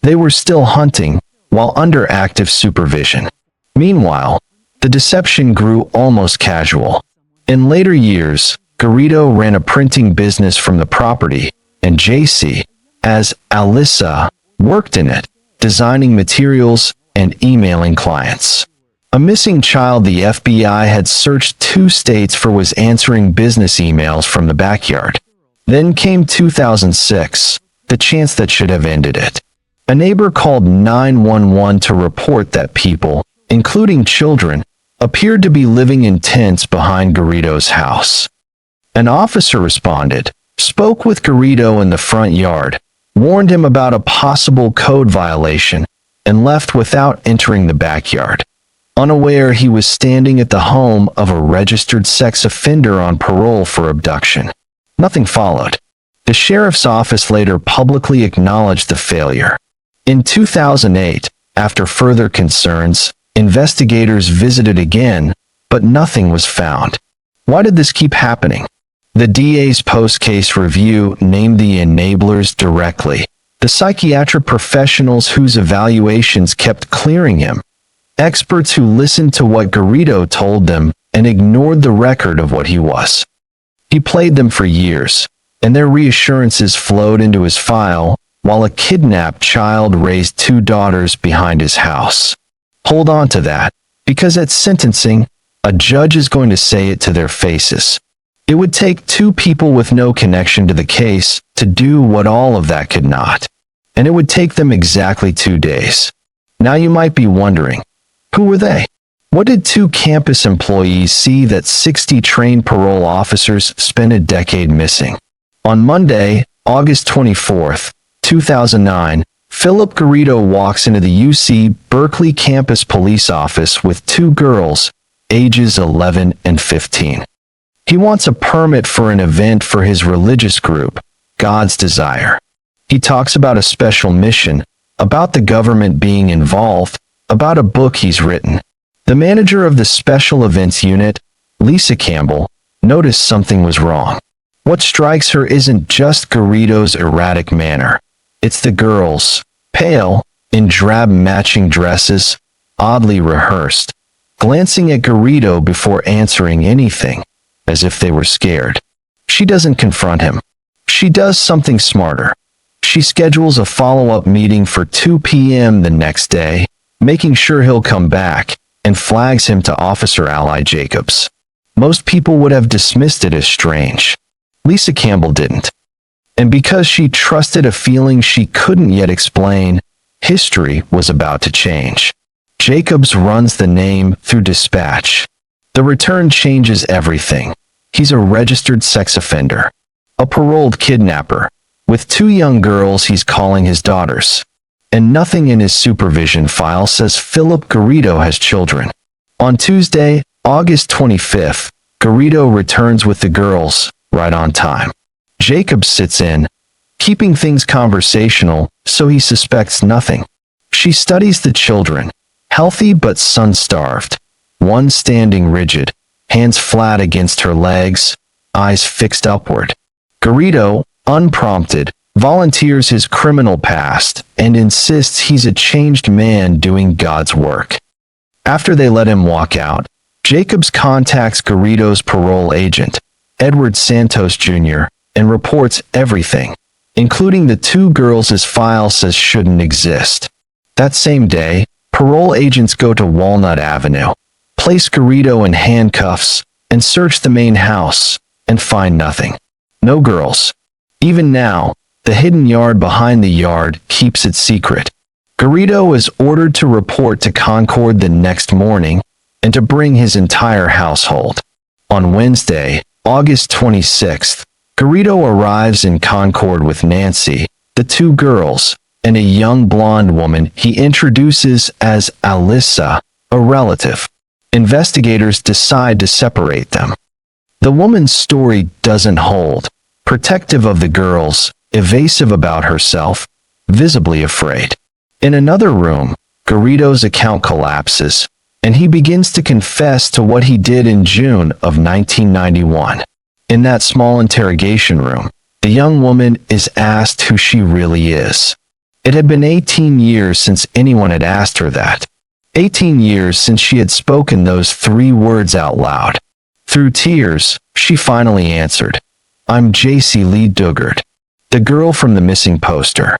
They were still hunting, while under active supervision. Meanwhile, the deception grew almost casual. In later years, Garrido ran a printing business from the property, and JC, as Alyssa, worked in it, designing materials and emailing clients. A missing child the FBI had searched 2 states for was answering business emails from the backyard. Then came 2006, the chance that should have ended it. A neighbor called 911 to report that people, including children, appeared to be living in tents behind Garrido's house. An officer responded, spoke with Garrido in the front yard, warned him about a possible code violation, and left without entering the backyard. Unaware he was standing at the home of a registered sex offender on parole for abduction. Nothing followed. The sheriff's office later publicly acknowledged the failure. In 2008, after further concerns, investigators visited again, but nothing was found. Why did this keep happening? The DA's post-case review named the enablers directly, the psychiatric professionals whose evaluations kept clearing him, experts who listened to what Garrido told them and ignored the record of what he was. He played them for years, and their reassurances flowed into his file while a kidnapped child raised 2 daughters behind his house. Hold on to that, because at sentencing, a judge is going to say it to their faces. It would take 2 people with no connection to the case to do what all of that could not. And it would take them exactly 2 days. Now you might be wondering, who were they? What did 2 campus employees see that 60 trained parole officers spent a decade missing? On Monday, August 24th, 2009, Philip Garrido walks into the UC Berkeley campus police office with 2 girls, ages 11 and 15. He wants a permit for an event for his religious group, God's Desire. He talks about a special mission, about the government being involved, about a book he's written. The manager of the special events unit, Lisa Campbell, noticed something was wrong. What strikes her isn't just Garrido's erratic manner. It's the girls, pale, in drab matching dresses, oddly rehearsed, glancing at Garrido before answering anything, as if they were scared. She doesn't confront him. She does something smarter. She schedules a follow-up meeting for 2 p.m. the next day, making sure he'll come back, and flags him to Officer Ally Jacobs. Most people would have dismissed it as strange. Lisa Campbell didn't. And because she trusted a feeling she couldn't yet explain, history was about to change. Jacobs runs the name through dispatch. The return changes everything. He's a registered sex offender, a paroled kidnapper, with 2 young girls he's calling his daughters. And nothing in his supervision file says Philip Garrido has children. On Tuesday, August 25th, Garrido returns with the girls, right on time. Jacob sits in, keeping things conversational, so he suspects nothing. She studies the children, healthy but sun-starved, one standing rigid, hands flat against her legs, eyes fixed upward. Garrido, unprompted, volunteers his criminal past and insists he's a changed man doing God's work. After they let him walk out, Jacobs contacts Garrido's parole agent, Edward Santos Jr., and reports everything, including the 2 girls his file says shouldn't exist. That same day, parole agents go to Walnut Avenue, place Garrido in handcuffs, and search the main house, and find nothing. No girls. Even now, the hidden yard behind the yard keeps it secret. Garrido is ordered to report to Concord the next morning and to bring his entire household. On Wednesday, August 26th, Garrido arrives in Concord with Nancy, the 2 girls, and a young blonde woman he introduces as Alyssa, a relative. Investigators decide to separate them. The woman's story doesn't hold, protective of the girls, evasive about herself, visibly afraid. In another room, Garrido's account collapses, and he begins to confess to what he did in June of 1991. In that small interrogation room, the young woman is asked who she really is. It had been 18 years since anyone had asked her that. 18 years since she had spoken those 3 words out loud. Through tears, she finally answered, "I'm J.C. Lee Dugard, the girl from the missing poster."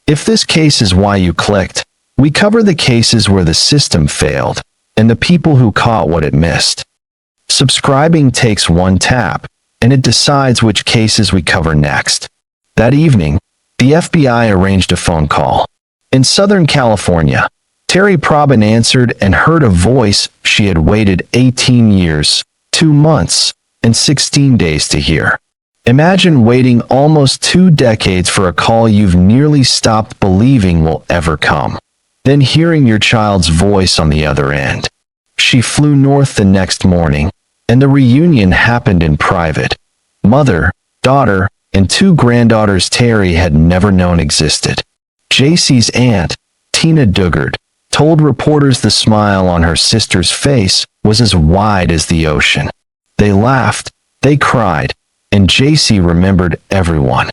If this case is why you clicked, we cover the cases where the system failed and the people who caught what it missed. Subscribing takes one tap, and it decides which cases we cover next. That evening, the FBI arranged a phone call. In Southern California, Terry Probin answered and heard a voice she had waited 18 years, 2 months, and 16 days to hear. Imagine waiting almost 2 decades for a call you've nearly stopped believing will ever come, then hearing your child's voice on the other end. She flew north the next morning, and the reunion happened in private. Mother, daughter, and 2 granddaughters Terry had never known existed. JC's aunt, Tina Dugard, told reporters the smile on her sister's face was as wide as the ocean. They laughed, they cried, and JC remembered everyone.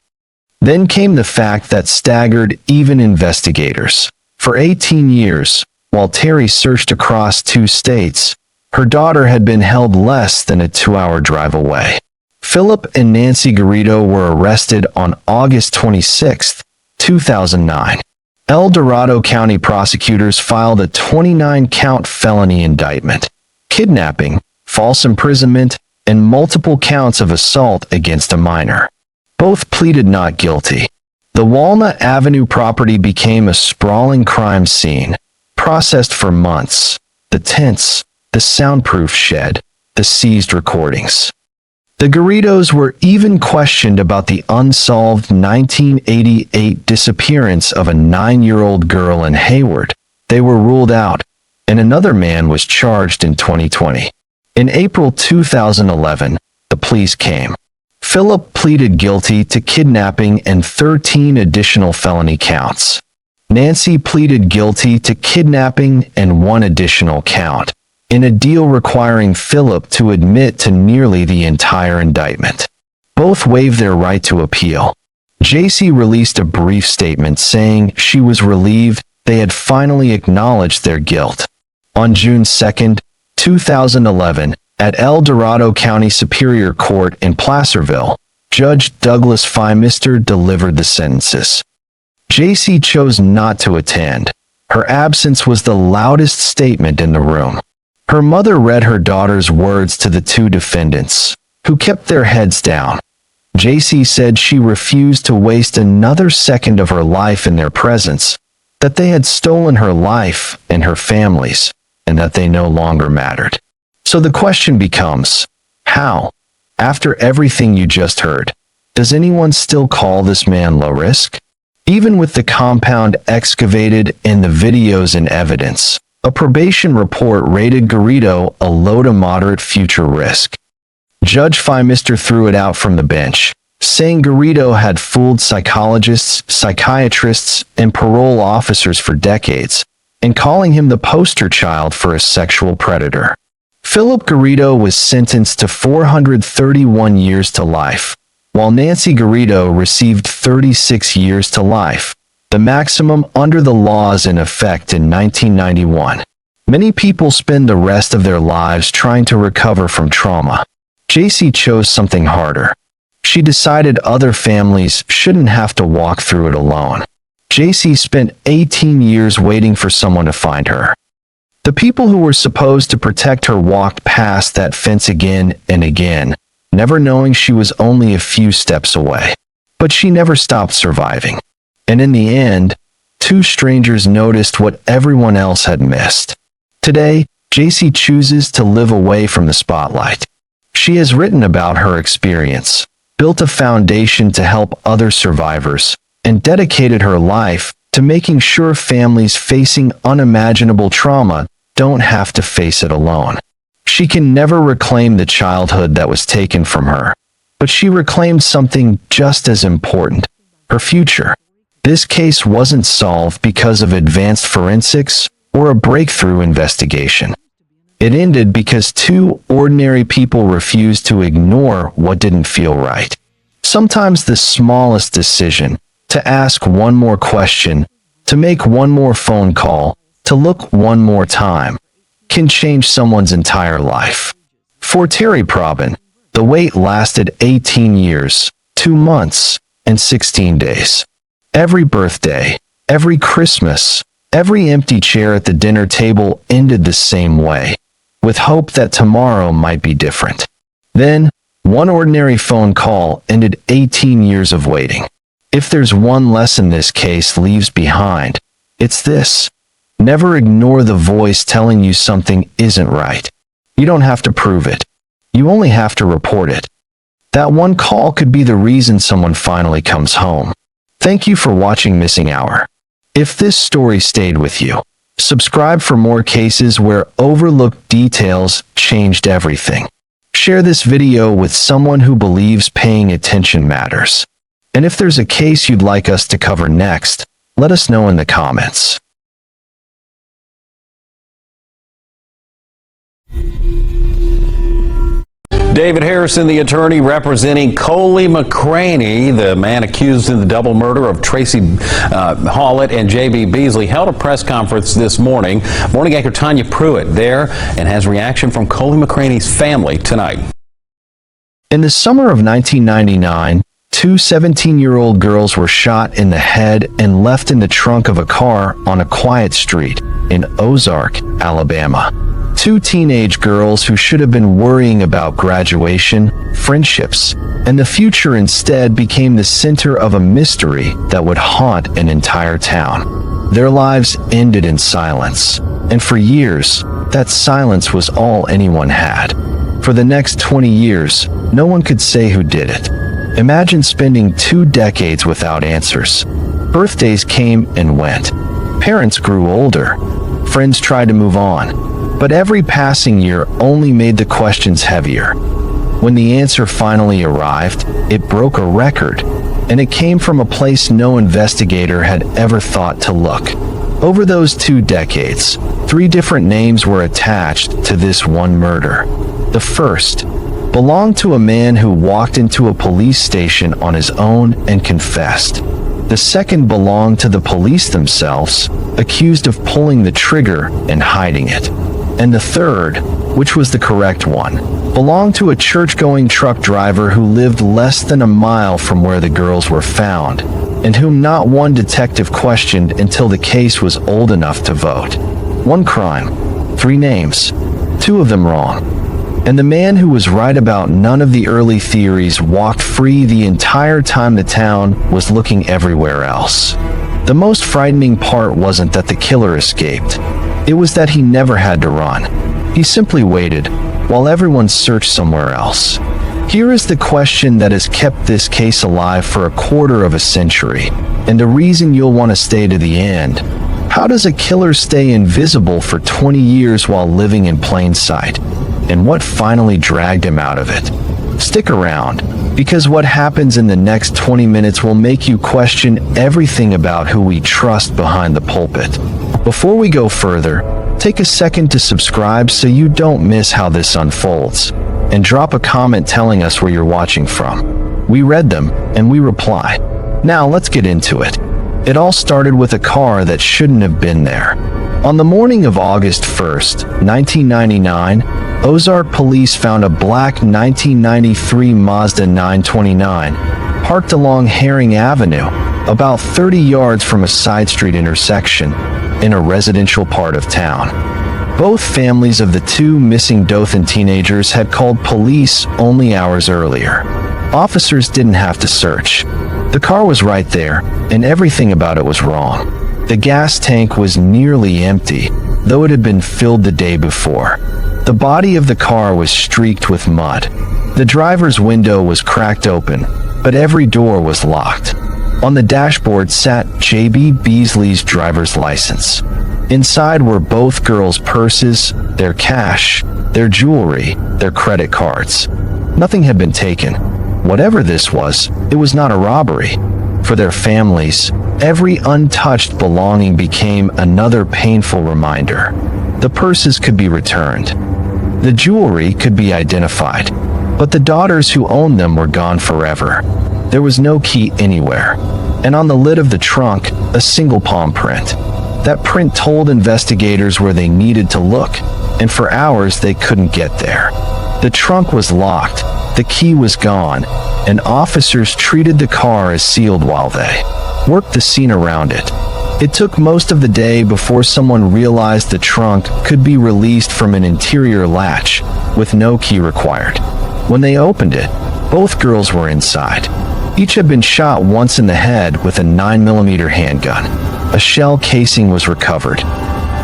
Then came the fact that staggered even investigators. For 18 years, while Terry searched across 2 states, her daughter had been held less than a 2-hour drive away. Philip and Nancy Garrido were arrested on August 26, 2009. El Dorado County prosecutors filed a 29-count felony indictment, kidnapping, false imprisonment, and multiple counts of assault against a minor. Both pleaded not guilty. The Walnut Avenue property became a sprawling crime scene, processed for months. The tents, the soundproof shed, the seized recordings. The Garridos were even questioned about the unsolved 1988 disappearance of a 9-year-old girl in Hayward. They were ruled out, and another man was charged in 2020. In April 2011, the pleas came. Philip pleaded guilty to kidnapping and 13 additional felony counts. Nancy pleaded guilty to kidnapping and 1 additional count, in a deal requiring Philip to admit to nearly the entire indictment. Both waived their right to appeal. JC released a brief statement saying she was relieved they had finally acknowledged their guilt. On June 2, 2011, at El Dorado County Superior Court in Placerville, Judge Douglas Feimister delivered the sentences. JC chose not to attend. Her absence was the loudest statement in the room. Her mother read her daughter's words to the 2 defendants, who kept their heads down. JC said she refused to waste another second of her life in their presence, that they had stolen her life and her family's, and that they no longer mattered. So the question becomes, how, after everything you just heard, does anyone still call this man low risk? Even with the compound excavated and the videos and evidence, a probation report rated Garrido a low to moderate future risk. Judge Feimister threw it out from the bench, saying Garrido had fooled psychologists, psychiatrists, and parole officers for decades, and calling him the poster child for a sexual predator. Philip Garrido was sentenced to 431 years to life, while Nancy Garrido received 36 years to life, the maximum under the laws in effect in 1991. Many people spend the rest of their lives trying to recover from trauma. JC chose something harder. She decided other families shouldn't have to walk through it alone. JC spent 18 years waiting for someone to find her. The people who were supposed to protect her walked past that fence again and again, never knowing she was only a few steps away. But she never stopped surviving. And in the end, 2 strangers noticed what everyone else had missed. Today, JC chooses to live away from the spotlight. She has written about her experience, built a foundation to help other survivors, and dedicated her life to making sure families facing unimaginable trauma don't have to face it alone. She can never reclaim the childhood that was taken from her, but she reclaimed something just as important, her future. This case wasn't solved because of advanced forensics or a breakthrough investigation. It ended because 2 ordinary people refused to ignore what didn't feel right. Sometimes the smallest decision, to ask one more question, to make one more phone call, to look one more time, can change someone's entire life. For Terry Probin, the wait lasted 18 years, 2 months, and 16 days. Every birthday, every Christmas, every empty chair at the dinner table ended the same way, with hope that tomorrow might be different. Then, one ordinary phone call ended 18 years of waiting. If there's one lesson this case leaves behind, it's this. Never ignore the voice telling you something isn't right. You don't have to prove it. You only have to report it. That one call could be the reason someone finally comes home. Thank you for watching Missing Hour. If this story stayed with you, subscribe for more cases where overlooked details changed everything. Share this video with someone who believes paying attention matters. And if there's a case you'd like us to cover next, let us know in the comments. David Harrison, the attorney representing Coley McCraney, the man accused in the double murder of Tracy Hawlett and J.B. Beasley, held a press conference this morning. Morning anchor Tanya Pruitt there and has reaction from Coley McCraney's family tonight. In the summer of 1999, two 17-year-old girls were shot in the head and left in the trunk of a car on a quiet street in Ozark, Alabama. Two teenage girls who should have been worrying about graduation, friendships, and the future instead became the center of a mystery that would haunt an entire town. Their lives ended in silence, and for years, that silence was all anyone had. For the next 20 years, no one could say who did it. Imagine spending 2 decades without answers. Birthdays came and went. Parents grew older. Friends tried to move on. But every passing year only made the questions heavier. When the answer finally arrived, it broke a record, and it came from a place no investigator had ever thought to look. Over those 2 decades, 3 different names were attached to this one murder. The first belonged to a man who walked into a police station on his own and confessed. The second belonged to the police themselves, accused of pulling the trigger and hiding it. And the third, which was the correct one, belonged to a church-going truck driver who lived less than a mile from where the girls were found, and whom not one detective questioned until the case was old enough to vote. 1 crime, 3 names, 2 of them wrong. And the man who was right about none of the early theories walked free the entire time the town was looking everywhere else. The most frightening part wasn't that the killer escaped. It was that he never had to run. He simply waited while everyone searched somewhere else. Here is the question that has kept this case alive for a quarter of a century, and the reason you'll want to stay to the end. How does a killer stay invisible for 20 years while living in plain sight? And what finally dragged him out of it? Stick around, because what happens in the next 20 minutes will make you question everything about who we trust behind the pulpit. Before we go further, take a second to subscribe so you don't miss how this unfolds, and drop a comment telling us where you're watching from. We read them, and we reply. Now let's get into it. It all started with a car that shouldn't have been there. On the morning of August 1st, 1999, Ozark police found a black 1993 Mazda 929 parked along Herring Avenue, about 30 yards from a side street intersection in a residential part of town. Both families of the 2 missing Dothan teenagers had called police only hours earlier. Officers didn't have to search. The car was right there, and everything about it was wrong. The gas tank was nearly empty, though it had been filled the day before. The body of the car was streaked with mud. The driver's window was cracked open, but every door was locked. On the dashboard sat J.B. Beasley's driver's license. Inside were both girls' purses, their cash, their jewelry, their credit cards. Nothing had been taken. Whatever this was, it was not a robbery. For their families, every untouched belonging became another painful reminder. The purses could be returned. The jewelry could be identified, but the daughters who owned them were gone forever. There was no key anywhere, and on the lid of the trunk, a single palm print. That print told investigators where they needed to look, and for hours they couldn't get there. The trunk was locked, the key was gone, and officers treated the car as sealed while they worked the scene around it. It took most of the day before someone realized the trunk could be released from an interior latch, with no key required. When they opened it, both girls were inside. Each had been shot once in the head with a 9mm handgun. A shell casing was recovered.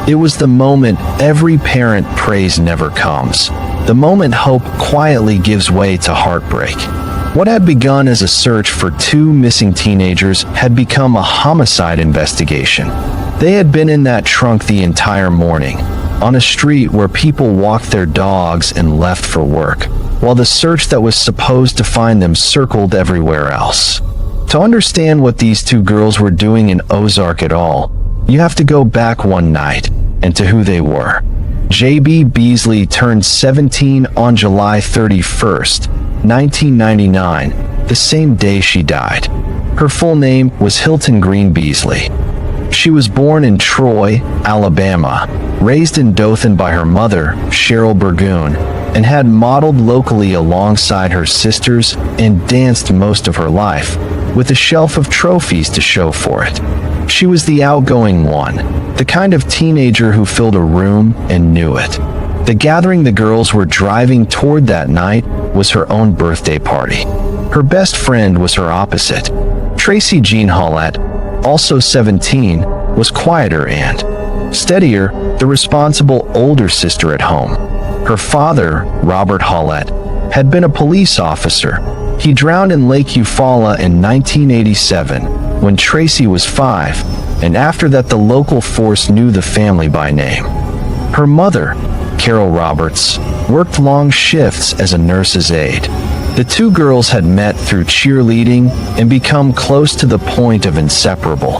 It was the moment every parent prays never comes. The moment hope quietly gives way to heartbreak. What had begun as a search for two missing teenagers had become a homicide investigation. They had been in that trunk the entire morning, on a street where people walked their dogs and left for work, while the search that was supposed to find them circled everywhere else. To understand what these two girls were doing in Ozark at all, you have to go back one night and to who they were. J.B. Beasley turned 17 on July 31st, 1999, the same day she died. Her full name was Hilton Green Beasley. She was born in Troy, Alabama, raised in Dothan by her mother, Cheryl Burgoon, and had modeled locally alongside her sisters and danced most of her life, with a shelf of trophies to show for it. She was the outgoing one, the kind of teenager who filled a room and knew it. The gathering the girls were driving toward that night was her own birthday party. Her best friend was her opposite. Tracy Jean Hollett, also 17, was quieter and steadier, the responsible older sister at home. Her father, Robert Hollett, had been a police officer. He drowned in Lake Eufaula in 1987 when Tracy was 5, and after that the local force knew the family by name. Her mother, Carol Roberts, worked long shifts as a nurse's aide. The two girls had met through cheerleading and become close to the point of inseparable.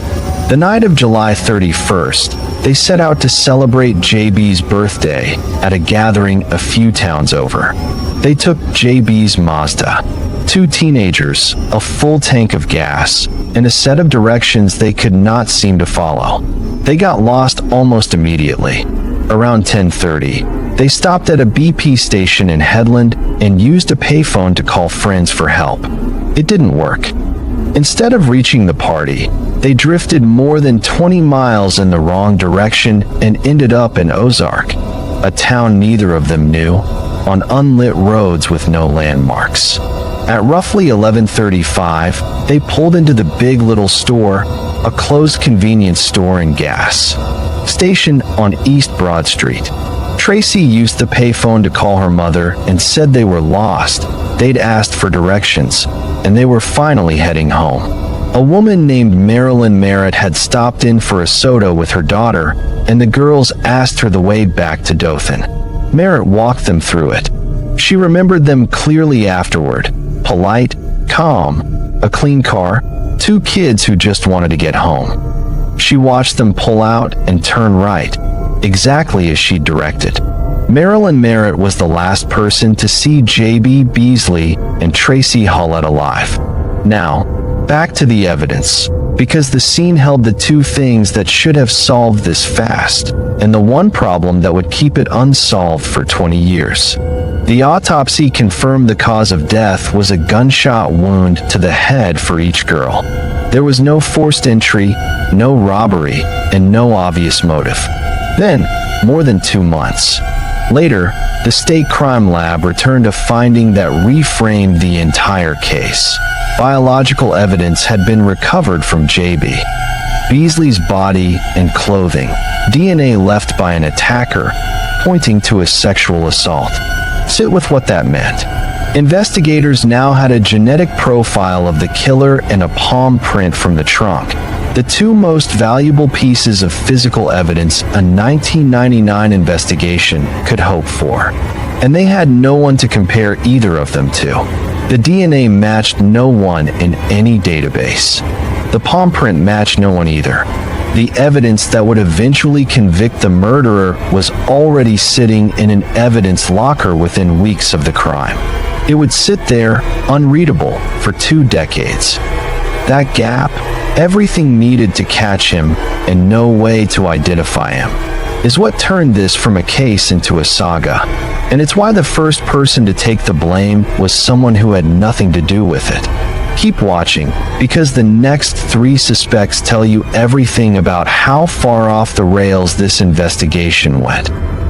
The night of July 31st, they set out to celebrate JB's birthday at a gathering a few towns over. They took JB's Mazda, two teenagers, a full tank of gas, and a set of directions they could not seem to follow. They got lost almost immediately. Around 10:30, they stopped at a BP station in Headland and used a payphone to call friends for help. It didn't work. Instead of reaching the party, they drifted more than 20 miles in the wrong direction and ended up in Ozark, a town neither of them knew, on unlit roads with no landmarks. At roughly 11:35, they pulled into the Big Little Store, a closed convenience store and gas station on East Broad Street. Tracy used the payphone to call her mother and said they were lost. They'd asked for directions, and they were finally heading home. A woman named Marilyn Merritt had stopped in for a soda with her daughter, and the girls asked her the way back to Dothan. Merritt walked them through it. She remembered them clearly afterward. Polite, calm, a clean car, two kids who just wanted to get home. She watched them pull out and turn right, exactly as she directed. Marilyn Merritt was the last person to see J.B. Beasley and Tracy Hollett alive. Now, back to the evidence, because the scene held the two things that should have solved this fast, and the one problem that would keep it unsolved for 20 years. The autopsy confirmed the cause of death was a gunshot wound to the head for each girl. There was no forced entry, no robbery, and no obvious motive. Then, more than 2 months later, the state crime lab returned a finding that reframed the entire case. Biological evidence had been recovered from J.B. Beasley's body and clothing, DNA left by an attacker, pointing to a sexual assault. Sit with what that meant. Investigators now had a genetic profile of the killer and a palm print from the trunk, the two most valuable pieces of physical evidence a 1999 investigation could hope for. And they had no one to compare either of them to. The DNA matched no one in any database. The palm print matched no one either. The evidence that would eventually convict the murderer was already sitting in an evidence locker within weeks of the crime. It would sit there, unreadable, for 2 decades. That gap, everything needed to catch him and no way to identify him, is what turned this from a case into a saga. And it's why the first person to take the blame was someone who had nothing to do with it. Keep watching, because the next 3 suspects tell you everything about how far off the rails this investigation went.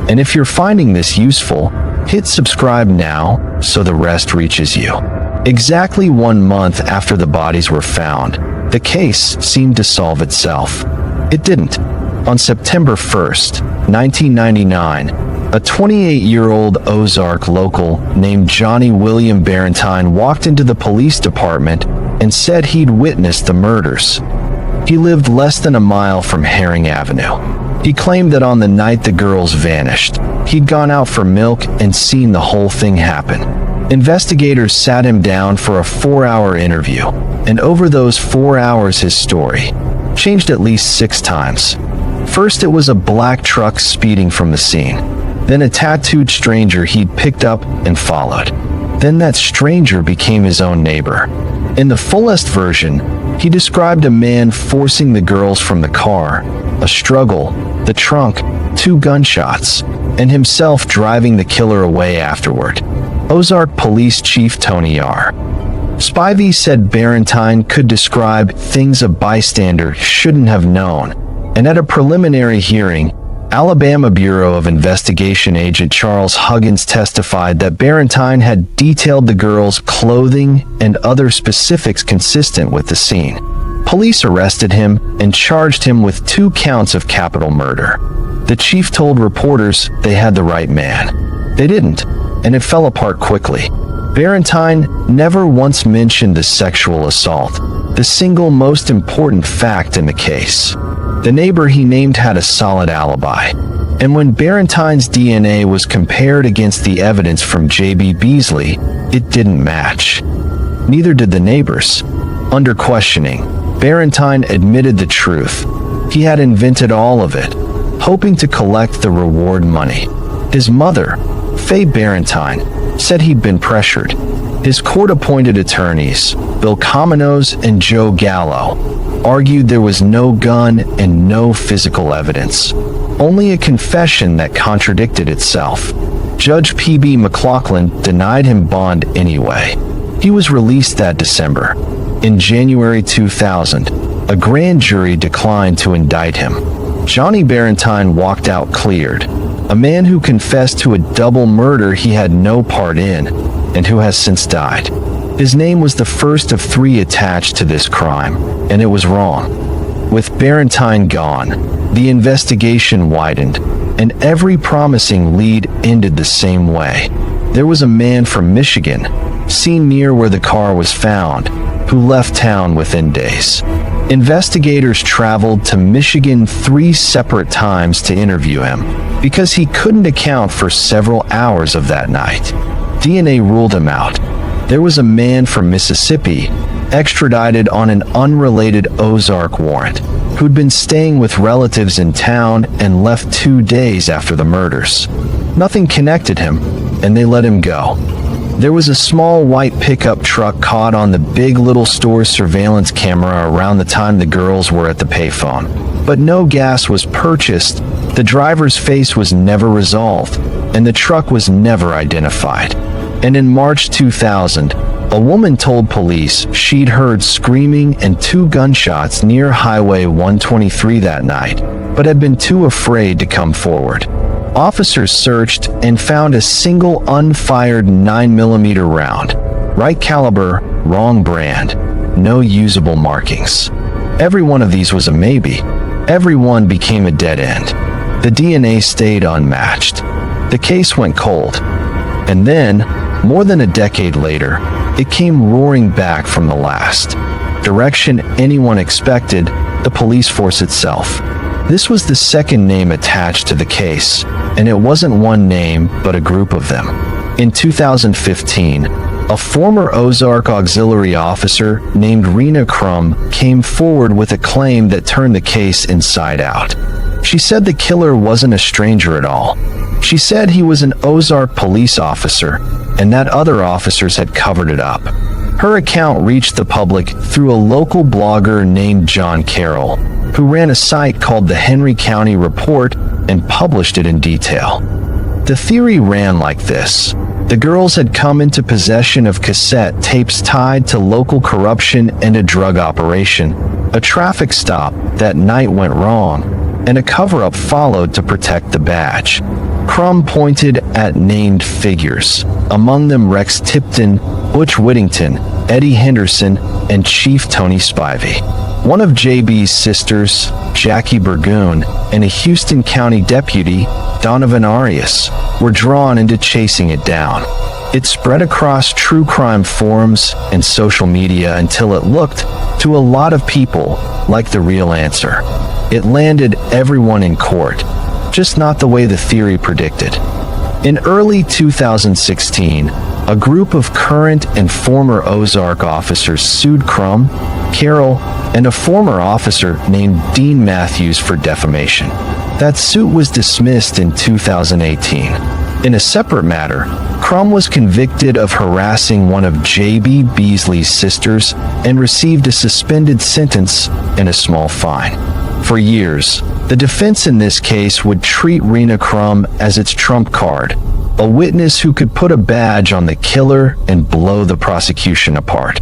And if you're finding this useful, hit subscribe now so the rest reaches you. Exactly 1 month after the bodies were found, the case seemed to solve itself. It didn't. On September 1st, 1999, a 28-year-old Ozark local named Johnny William Barentine walked into the police department and said he'd witnessed the murders. He lived less than a mile from Herring Avenue. He claimed that on the night the girls vanished, he'd gone out for milk and seen the whole thing happen. Investigators sat him down for a 4-hour interview, and over those 4 hours his story changed at least 6 times. First, it was a black truck speeding from the scene. Then a tattooed stranger he'd picked up and followed. Then that stranger became his own neighbor. In the fullest version, he described a man forcing the girls from the car, a struggle, the trunk, 2 gunshots, and himself driving the killer away afterward. Ozark Police Chief Tony R. Spivey said Barentine could describe things a bystander shouldn't have known, and at a preliminary hearing, Alabama Bureau of Investigation agent Charles Huggins testified that Barentine had detailed the girls' clothing and other specifics consistent with the scene. Police arrested him and charged him with 2 counts of capital murder. The chief told reporters they had the right man. They didn't, and it fell apart quickly. Barentine never once mentioned the sexual assault, the single most important fact in the case. The neighbor he named had a solid alibi, and when Barentine's DNA was compared against the evidence from J.B. Beasley, it didn't match. Neither did the neighbors. Under questioning, Barentine admitted the truth. He had invented all of it, hoping to collect the reward money. His mother, Faye Barentine, said he'd been pressured. His court-appointed attorneys, Bill Cominos and Joe Gallo, argued there was no gun and no physical evidence, only a confession that contradicted itself. Judge P.B. McLaughlin denied him bond anyway. He was released that December. In January 2000, a grand jury declined to indict him. Johnny Barentine walked out cleared, a man who confessed to a double murder he had no part in, and who has since died. His name was the first of 3 attached to this crime, and it was wrong. With Barentine gone, the investigation widened, and every promising lead ended the same way. There was a man from Michigan, seen near where the car was found, who left town within days. Investigators traveled to Michigan 3 separate times to interview him, because he couldn't account for several hours of that night. DNA ruled him out. There was a man from Mississippi, extradited on an unrelated Ozark warrant, who'd been staying with relatives in town and left 2 days after the murders. Nothing connected him, and they let him go. There was a small white pickup truck caught on the Big Little Store's surveillance camera around the time the girls were at the payphone. But no gas was purchased, the driver's face was never resolved, and the truck was never identified. And in March 2000, a woman told police she'd heard screaming and 2 gunshots near Highway 123 that night, but had been too afraid to come forward. Officers searched and found a single unfired 9mm round. Right caliber, wrong brand, no usable markings. Every one of these was a maybe. Every one became a dead end. The DNA stayed unmatched. The case went cold. And then, more than a decade later, it came roaring back from the last direction anyone expected, the police force itself. This was the second name attached to the case, and it wasn't one name, but a group of them. In 2015, a former Ozark auxiliary officer named Rena Crum came forward with a claim that turned the case inside out. She said the killer wasn't a stranger at all. She said he was an Ozark police officer, and that other officers had covered it up. Her account reached the public through a local blogger named John Carroll, who ran a site called the Henry County Report and published it in detail. The theory ran like this. The girls had come into possession of cassette tapes tied to local corruption and a drug operation. A traffic stop that night went wrong, and a cover-up followed to protect the badge. Crum pointed at named figures, among them Rex Tipton, Butch Whittington, Eddie Henderson, and Chief Tony Spivey. One of JB's sisters, Jackie Burgoon, and a Houston County deputy, Donovan Arias, were drawn into chasing it down. It spread across true crime forums and social media until it looked, to a lot of people, like the real answer. It landed everyone in court, just not the way the theory predicted. In early 2016, a group of current and former Ozark officers sued Crum, Carroll, and a former officer named Dean Matthews for defamation. That suit was dismissed in 2018. In a separate matter, Crum was convicted of harassing one of J.B. Beasley's sisters and received a suspended sentence and a small fine. For years, the defense in this case would treat Rena Crum as its trump card, a witness who could put a badge on the killer and blow the prosecution apart.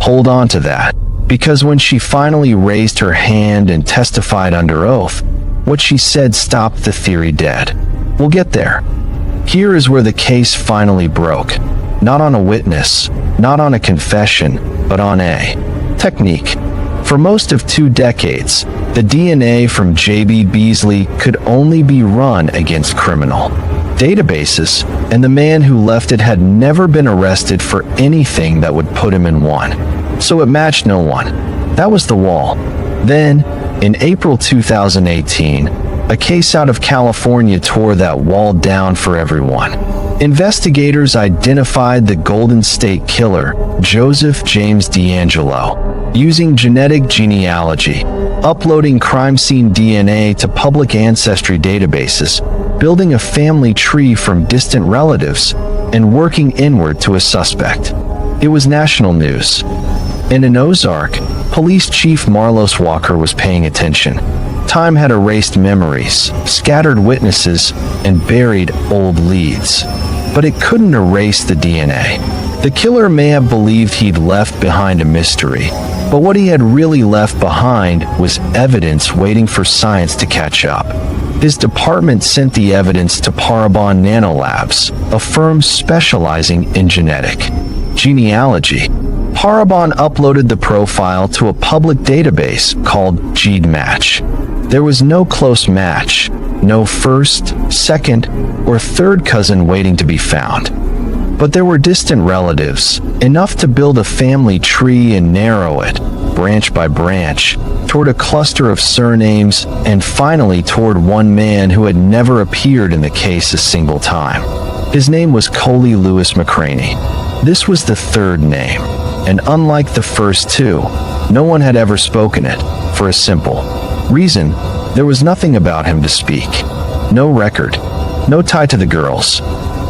Hold on to that, because when she finally raised her hand and testified under oath, what she said stopped the theory dead. We'll get there. Here is where the case finally broke. Not on a witness, not on a confession, but on a technique. For most of 2 decades, the DNA from J.B. Beasley could only be run against criminal databases, and the man who left it had never been arrested for anything that would put him in one. So it matched no one. That was the wall. Then, in April 2018, a case out of California tore that wall down for everyone. Investigators identified the Golden State Killer, Joseph James D'Angelo, using genetic genealogy, uploading crime scene DNA to public ancestry databases, building a family tree from distant relatives, and working inward to a suspect. It was national news. And in Ozark, Police Chief Marlos Walker was paying attention. Time had erased memories, scattered witnesses, and buried old leads. But it couldn't erase the DNA. The killer may have believed he'd left behind a mystery, but what he had really left behind was evidence waiting for science to catch up. His department sent the evidence to Parabon Nanolabs, a firm specializing in genetic genealogy. Parabon uploaded the profile to a public database called GeneMatch. There was no close match, no first, second, or third cousin waiting to be found. But there were distant relatives, enough to build a family tree and narrow it, branch by branch, toward a cluster of surnames, and finally toward one man who had never appeared in the case a single time. His name was Coley Lewis McCraney. This was the third name, and unlike the first two, no one had ever spoken it, for a simple reason: there was nothing about him to speak. No record, no tie to the girls,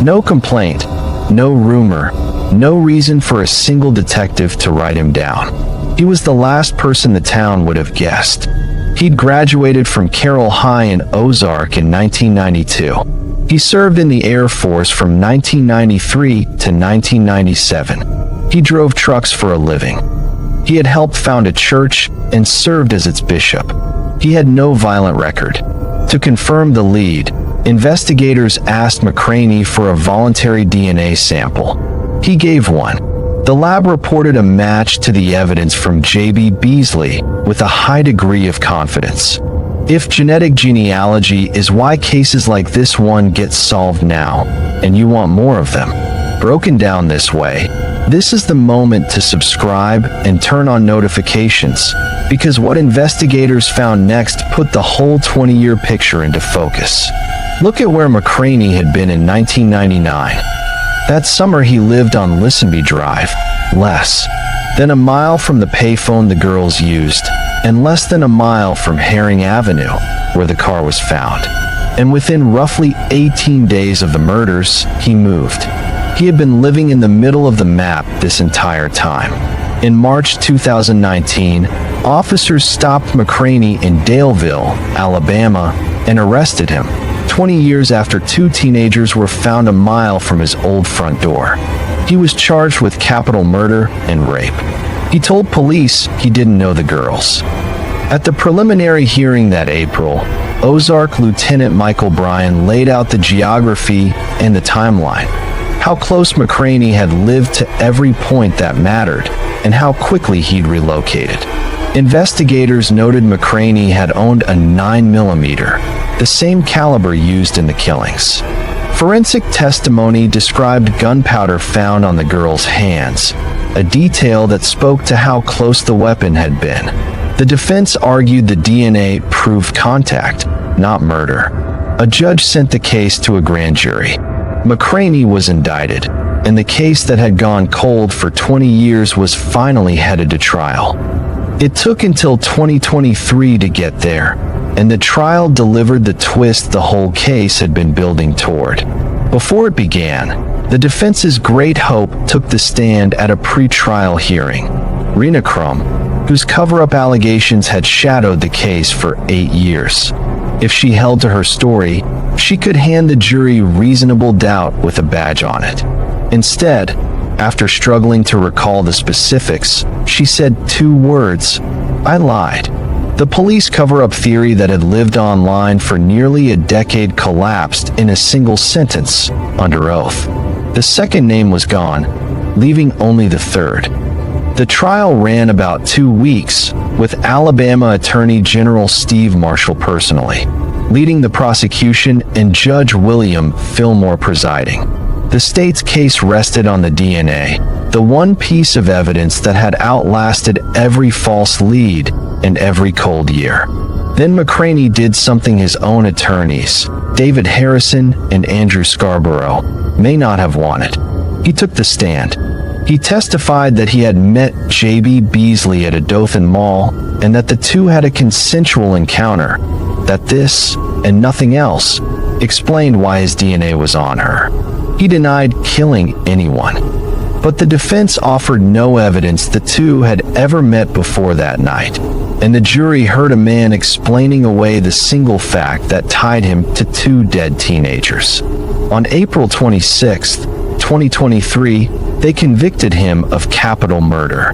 no complaint, no rumor, no reason for a single detective to write him down. He was the last person the town would have guessed. He'd graduated from Carroll High in Ozark in 1992. He served in the Air Force from 1993 to 1997. He drove trucks for a living. He had helped found a church and served as its bishop. He had no violent record. To confirm the lead, investigators asked McCraney for a voluntary DNA sample. He gave one. The lab reported a match to the evidence from J.B. Beasley with a high degree of confidence. If genetic genealogy is why cases like this one get solved now, and you want more of them, broken down this way, this is the moment to subscribe and turn on notifications, because what investigators found next put the whole 20-year picture into focus. Look at where McCraney had been in 1999. That summer he lived on Lisenby Drive, less than a mile from the payphone the girls used, and less than a mile from Herring Avenue, where the car was found. And within roughly 18 days of the murders, he moved. He had been living in the middle of the map this entire time. In March 2019, officers stopped McCraney in Daleville, Alabama, and arrested him, 20 years after two teenagers were found a mile from his old front door. He was charged with capital murder and rape. He told police he didn't know the girls. At the preliminary hearing that April, Ozark Lieutenant Michael Bryan laid out the geography and the timeline, how close McCraney had lived to every point that mattered, and how quickly he'd relocated. Investigators noted McCraney had owned a 9mm, the same caliber used in the killings. Forensic testimony described gunpowder found on the girl's hands, a detail that spoke to how close the weapon had been. The defense argued the DNA proved contact, not murder. A judge sent the case to a grand jury. McCraney was indicted, and the case that had gone cold for 20 years was finally headed to trial. It took until 2023 to get there, and the trial delivered the twist the whole case had been building toward. Before it began, the defense's great hope took the stand at a pre-trial hearing. Rena Crum, whose cover-up allegations had shadowed the case for 8 years. If she held to her story, she could hand the jury reasonable doubt with a badge on it. Instead, after struggling to recall the specifics, she said 2 words: "I lied." The police cover-up theory that had lived online for nearly a decade collapsed in a single sentence, under oath. The second name was gone, leaving only the third. The trial ran about 2 weeks, with Alabama Attorney General Steve Marshall personally leading the prosecution and Judge William Fillmore presiding. The state's case rested on the DNA, the one piece of evidence that had outlasted every false lead and every cold year. Then McCraney did something his own attorneys, David Harrison and Andrew Scarborough, may not have wanted. He took the stand. He testified that he had met J.B. Beasley at a Dothan mall and that the two had a consensual encounter, that this, and nothing else, explained why his DNA was on her. He denied killing anyone. But the defense offered no evidence the two had ever met before that night, and the jury heard a man explaining away the single fact that tied him to 2 dead teenagers. On April 26, 2023, they convicted him of capital murder.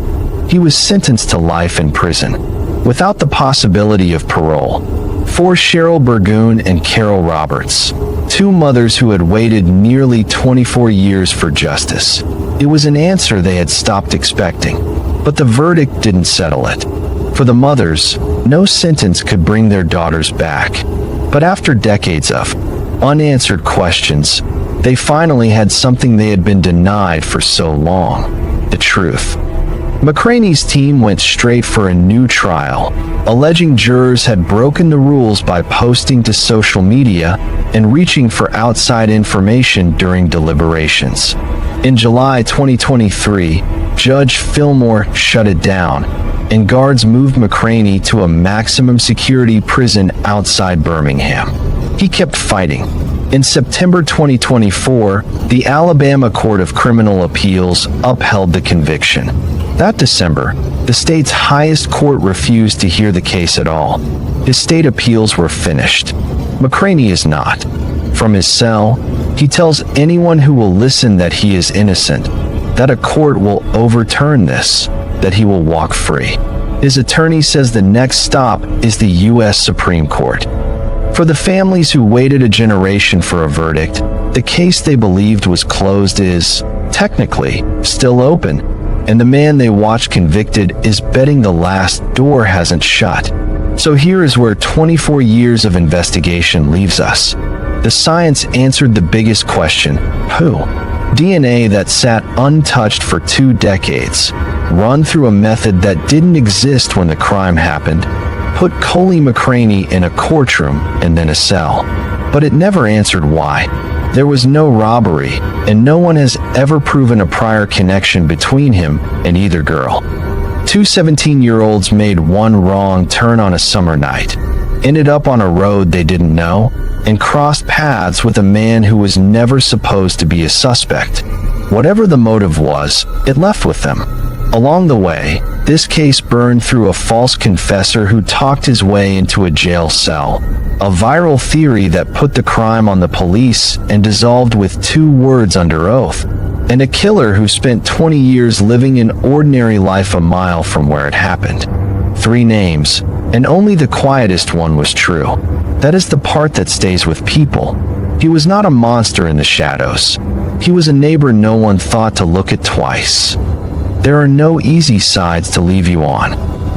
He was sentenced to life in prison, without the possibility of parole. For Cheryl Burgoon and Carol Roberts, 2 mothers who had waited nearly 24 years for justice. It was an answer they had stopped expecting, but the verdict didn't settle it. For the mothers, no sentence could bring their daughters back. But after decades of unanswered questions, they finally had something they had been denied for so long: the truth. McCraney's team went straight for a new trial, alleging jurors had broken the rules by posting to social media and reaching for outside information during deliberations. In July 2023, Judge Fillmore shut it down, and guards moved McCraney to a maximum security prison outside Birmingham. He kept fighting. In September 2024, the Alabama Court of Criminal Appeals upheld the conviction. That December, the state's highest court refused to hear the case at all. His state appeals were finished. McCraney is not. From his cell, he tells anyone who will listen that he is innocent, that a court will overturn this, that he will walk free. His attorney says the next stop is the U.S. Supreme Court. For the families who waited a generation for a verdict, the case they believed was closed is, technically, still open, and the man they watched convicted is betting the last door hasn't shut. So here is where 24 years of investigation leaves us. The science answered the biggest question: who? DNA that sat untouched for 2 decades, run through a method that didn't exist when the crime happened, put Coley McCraney in a courtroom and then a cell. But it never answered why. There was no robbery, and no one has ever proven a prior connection between him and either girl. 2 17-year-olds made one wrong turn on a summer night, ended up on a road they didn't know, and crossed paths with a man who was never supposed to be a suspect. Whatever the motive was, it left with them. Along the way, this case burned through a false confessor who talked his way into a jail cell, a viral theory that put the crime on the police and dissolved with 2 words under oath, and a killer who spent 20 years living an ordinary life a mile from where it happened. 3 names, and only the quietest one was true. That is the part that stays with people. He was not a monster in the shadows. He was a neighbor no one thought to look at twice. There are no easy sides to leave you on.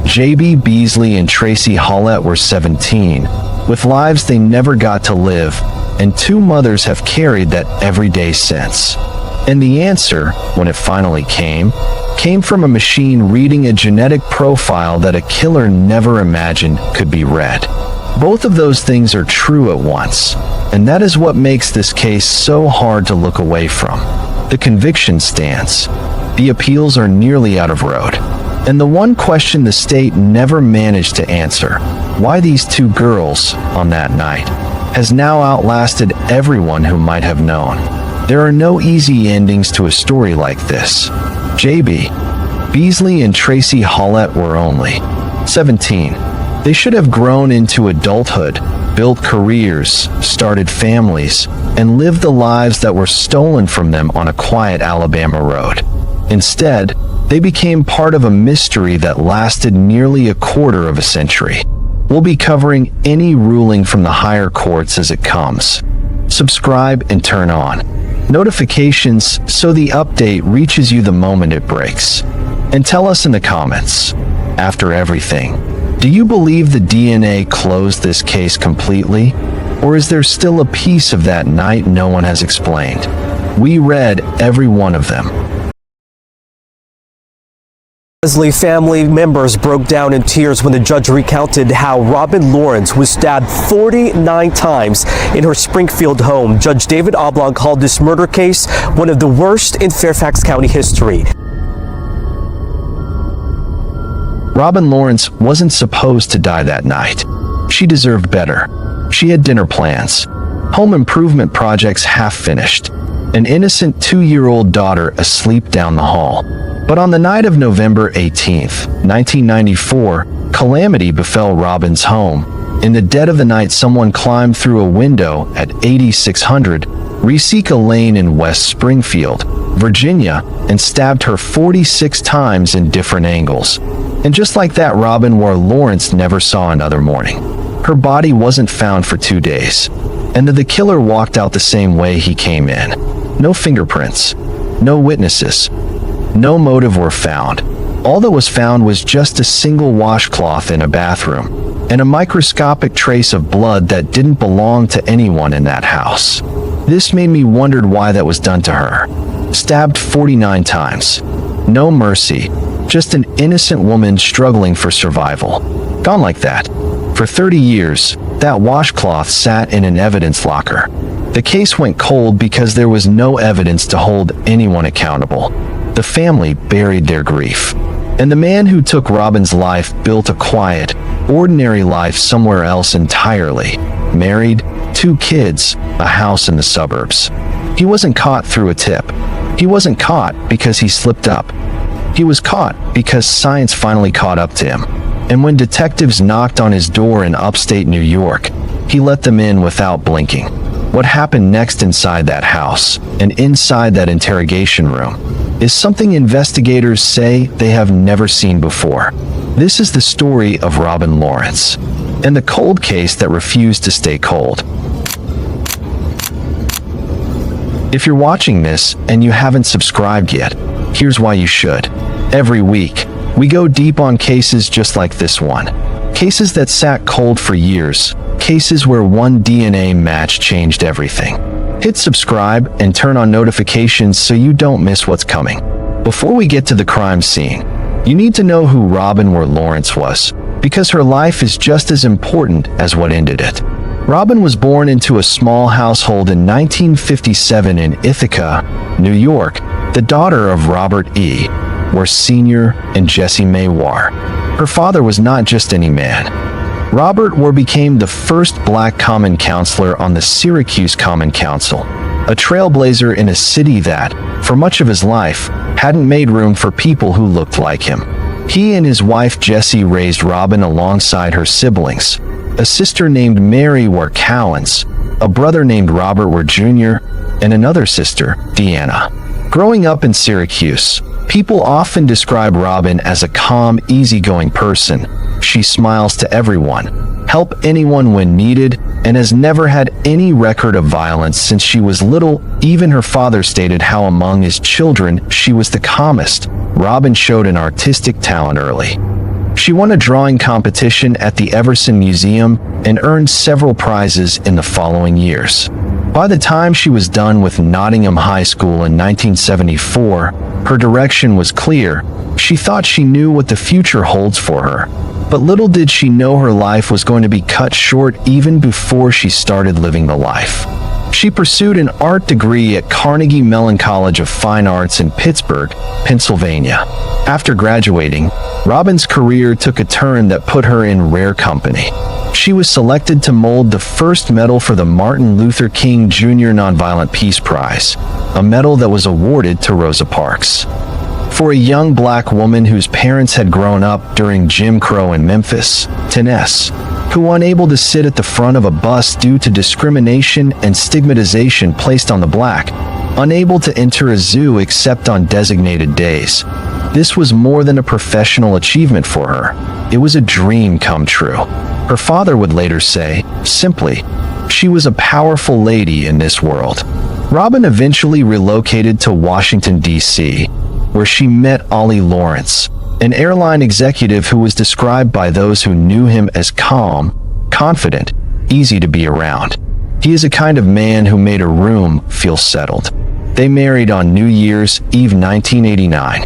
J.B. Beasley and Tracy Hollett were 17, with lives they never got to live, and 2 mothers have carried that every day since. And the answer, when it finally came from a machine reading a genetic profile that a killer never imagined could be read. Both of those things are true at once, and that is what makes this case so hard to look away from. The conviction stands. The appeals are nearly out of road. And the one question the state never managed to answer, why these 2 girls on that night, has now outlasted everyone who might have known. There are no easy endings to a story like this. J.B. Beasley and Tracy Hollett were only 17. They should have grown into adulthood, built careers, started families, and lived the lives that were stolen from them on a quiet Alabama road. Instead, they became part of a mystery that lasted nearly a quarter of a century. We'll be covering any ruling from the higher courts as it comes. Subscribe and turn on notifications so the update reaches you the moment it breaks. And tell us in the comments, after everything, do you believe the DNA closed this case completely? Or is there still a piece of that night no one has explained? We read every one of them. Beasley family members broke down in tears when the judge recounted how Robin Lawrence was stabbed 49 times in her Springfield home. Judge David Oblong called this murder case one of the worst in Fairfax County history. Robin Lawrence wasn't supposed to die that night. She deserved better. She had dinner plans, home improvement projects half finished, an innocent 2-year-old daughter asleep down the hall. But on the night of November 18th, 1994, calamity befell Robin's home. In the dead of the night, someone climbed through a window at 8600 Reseca Lane in West Springfield, Virginia, and stabbed her 46 times in different angles. And just like that, Robin Lawrence never saw another morning. Her body wasn't found for 2 days, and the killer walked out the same way he came in. No fingerprints, no witnesses, no motive were found. All that was found was just a single washcloth in a bathroom, and a microscopic trace of blood that didn't belong to anyone in that house. This made me wonder why that was done to her. Stabbed 49 times. No mercy, just an innocent woman struggling for survival. Gone like that. For 30 years, that washcloth sat in an evidence locker. The case went cold because there was no evidence to hold anyone accountable. The family buried their grief. And the man who took Robin's life built a quiet, ordinary life somewhere else entirely. Married, 2 kids, a house in the suburbs. He wasn't caught through a tip. He wasn't caught because he slipped up. He was caught because science finally caught up to him. And when detectives knocked on his door in upstate New York, he let them in without blinking. What happened next inside that house, and inside that interrogation room, is something investigators say they have never seen before. This is the story of Robin Lawrence, and the cold case that refused to stay cold. If you're watching this and you haven't subscribed yet, here's why you should. Every week, we go deep on cases just like this one. Cases that sat cold for years. Cases where one DNA match changed everything. Hit subscribe and turn on notifications so you don't miss what's coming. Before we get to the crime scene, you need to know who Robin Lawrence was, because her life is just as important as what ended it. Robin was born into a small household in 1957 in Ithaca, New York, the daughter of Robert E. War Sr. and Jessie Mae War. Her father was not just any man. Robert War became the first black common councilor on the Syracuse Common Council. a trailblazer in a city that, for much of his life, hadn't made room for people who looked like him. He and his wife Jessie raised Robin alongside her siblings. A sister named Mary wore Cowens, a brother named Robert were Jr., and another sister, Deanna. Growing up in Syracuse, people often describe Robin as a calm, easygoing person. She smiles to everyone, helps anyone when needed, and has never had any record of violence since she was little. Even her father stated how among his children she was the calmest. Robin showed an artistic talent early. She won a drawing competition at the Everson Museum and earned several prizes in the following years. By the time she was done with Nottingham High School in 1974, her direction was clear. She thought she knew what the future holds for her. But little did she know her life was going to be cut short even before she started living the life. She pursued an art degree at Carnegie Mellon College of Fine Arts in Pittsburgh, Pennsylvania. After graduating, Robin's career took a turn that put her in rare company. She was selected to mold the first medal for the Martin Luther King Jr. Nonviolent Peace Prize, a medal that was awarded to Rosa Parks. For a young black woman whose parents had grown up during Jim Crow in Memphis, Tennessee, who unable to sit at the front of a bus due to discrimination and stigmatization placed on the black, unable to enter a zoo except on designated days. This was more than a professional achievement for her. It was a dream come true. Her father would later say, simply, she was a powerful lady in this world. Robin eventually relocated to Washington, D.C., where she met Ollie Lawrence, an airline executive who was described by those who knew him as calm, confident, easy to be around. He is a kind of man who made a room feel settled. They married on New Year's Eve 1989,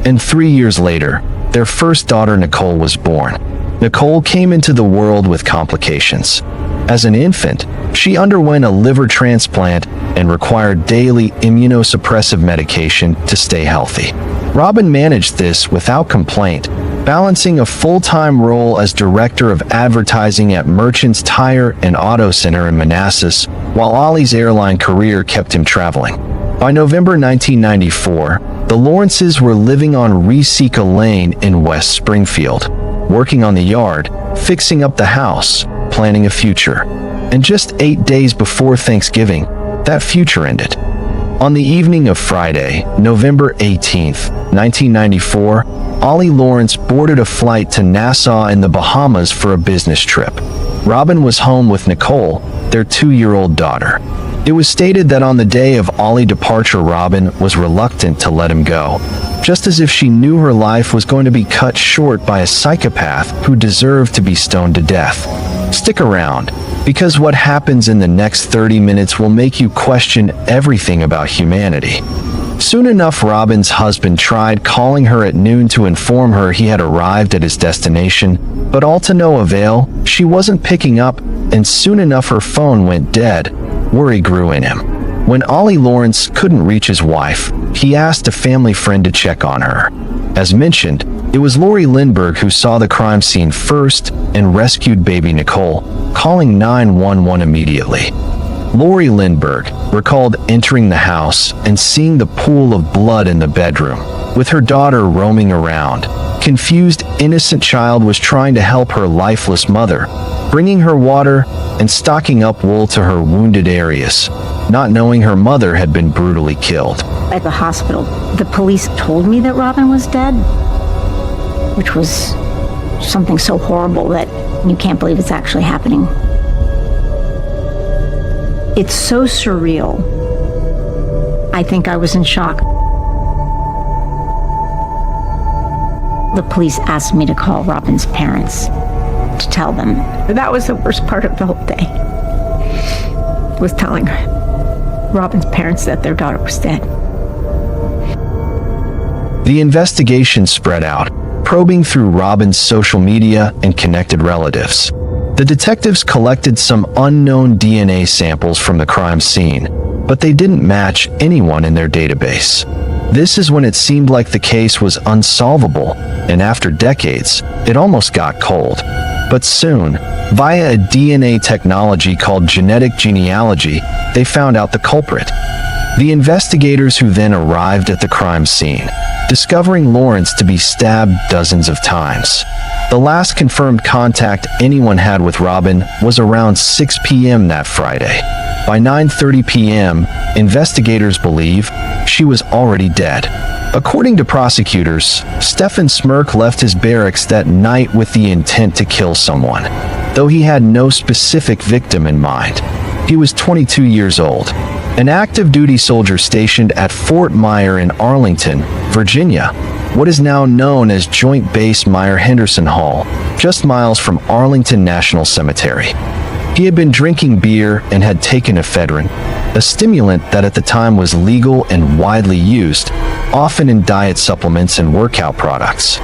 and 3 years later, their first daughter Nicole was born. Nicole came into the world with complications. As an infant, she underwent a liver transplant and required daily immunosuppressive medication to stay healthy. Robin managed this without complaint, balancing a full-time role as director of advertising at Merchants Tire and Auto Center in Manassas, while Ollie's airline career kept him traveling. By November 1994, the Lawrences were living on Reseca Lane in West Springfield, working on the yard, fixing up the house, planning a future. And just 8 days before Thanksgiving, that future ended. On the evening of Friday, November 18th, 1994, Ollie Lawrence boarded a flight to Nassau in the Bahamas for a business trip. Robin was home with Nicole, their 2-year-old daughter. It was stated that on the day of Ollie's departure, Robin was reluctant to let him go, just as if she knew her life was going to be cut short by a psychopath who deserved to be stoned to death. Stick around, because what happens in the next 30 minutes will make you question everything about humanity. Soon enough, Robin's husband tried calling her at noon to inform her he had arrived at his destination, but all to no avail. She wasn't picking up, and soon enough her phone went dead. Worry grew in him. When Ollie Lawrence couldn't reach his wife, he asked a family friend to check on her. As mentioned, it was Lori Lindbergh who saw the crime scene first and rescued baby Nicole, calling 911 immediately. Lori Lindbergh recalled entering the house and seeing the pool of blood in the bedroom, with her daughter roaming around. Confused, innocent child was trying to help her lifeless mother, bringing her water and stocking up wool to her wounded areas, not knowing her mother had been brutally killed. At the hospital, the police told me that Robin was dead, which was something so horrible that you can't believe it's actually happening. It's so surreal. I think I was in shock. The police asked me to call Robin's parents to tell them. That was the worst part of the whole day, was telling Robin's parents that their daughter was dead. The investigation spread out, probing through Robin's social media and connected relatives. The detectives collected some unknown DNA samples from the crime scene, but they didn't match anyone in their database. This is when it seemed like the case was unsolvable, and after decades, it almost got cold. But soon, Via a DNA technology called genetic genealogy, they found out the culprit. The investigators who then arrived at the crime scene, discovering Lawrence to be stabbed dozens of times. The last confirmed contact anyone had with Robin was around 6 p.m. that Friday. By 9:30 p.m., investigators believe she was already dead. According to prosecutors, Stephen Smirk left his barracks that night with the intent to kill someone, though he had no specific victim in mind. He was 22 years old, an active duty soldier stationed at Fort Myer in Arlington, Virginia, what is now known as Joint Base Myer-Henderson Hall, just miles from Arlington National Cemetery. He had been drinking beer and had taken ephedrine, a stimulant that at the time was legal and widely used, often in diet supplements and workout products.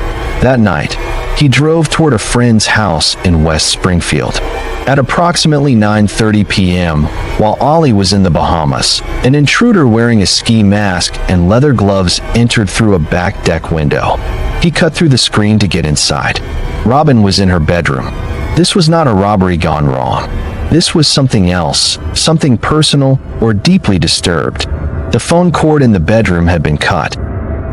That night, he drove toward a friend's house in West Springfield. At approximately 9:30 p.m., while Ollie was in the Bahamas, an intruder wearing a ski mask and leather gloves entered through a back deck window. He cut through the screen to get inside. Robin was in her bedroom. This was not a robbery gone wrong. This was something else, something personal or deeply disturbed. The phone cord in the bedroom had been cut,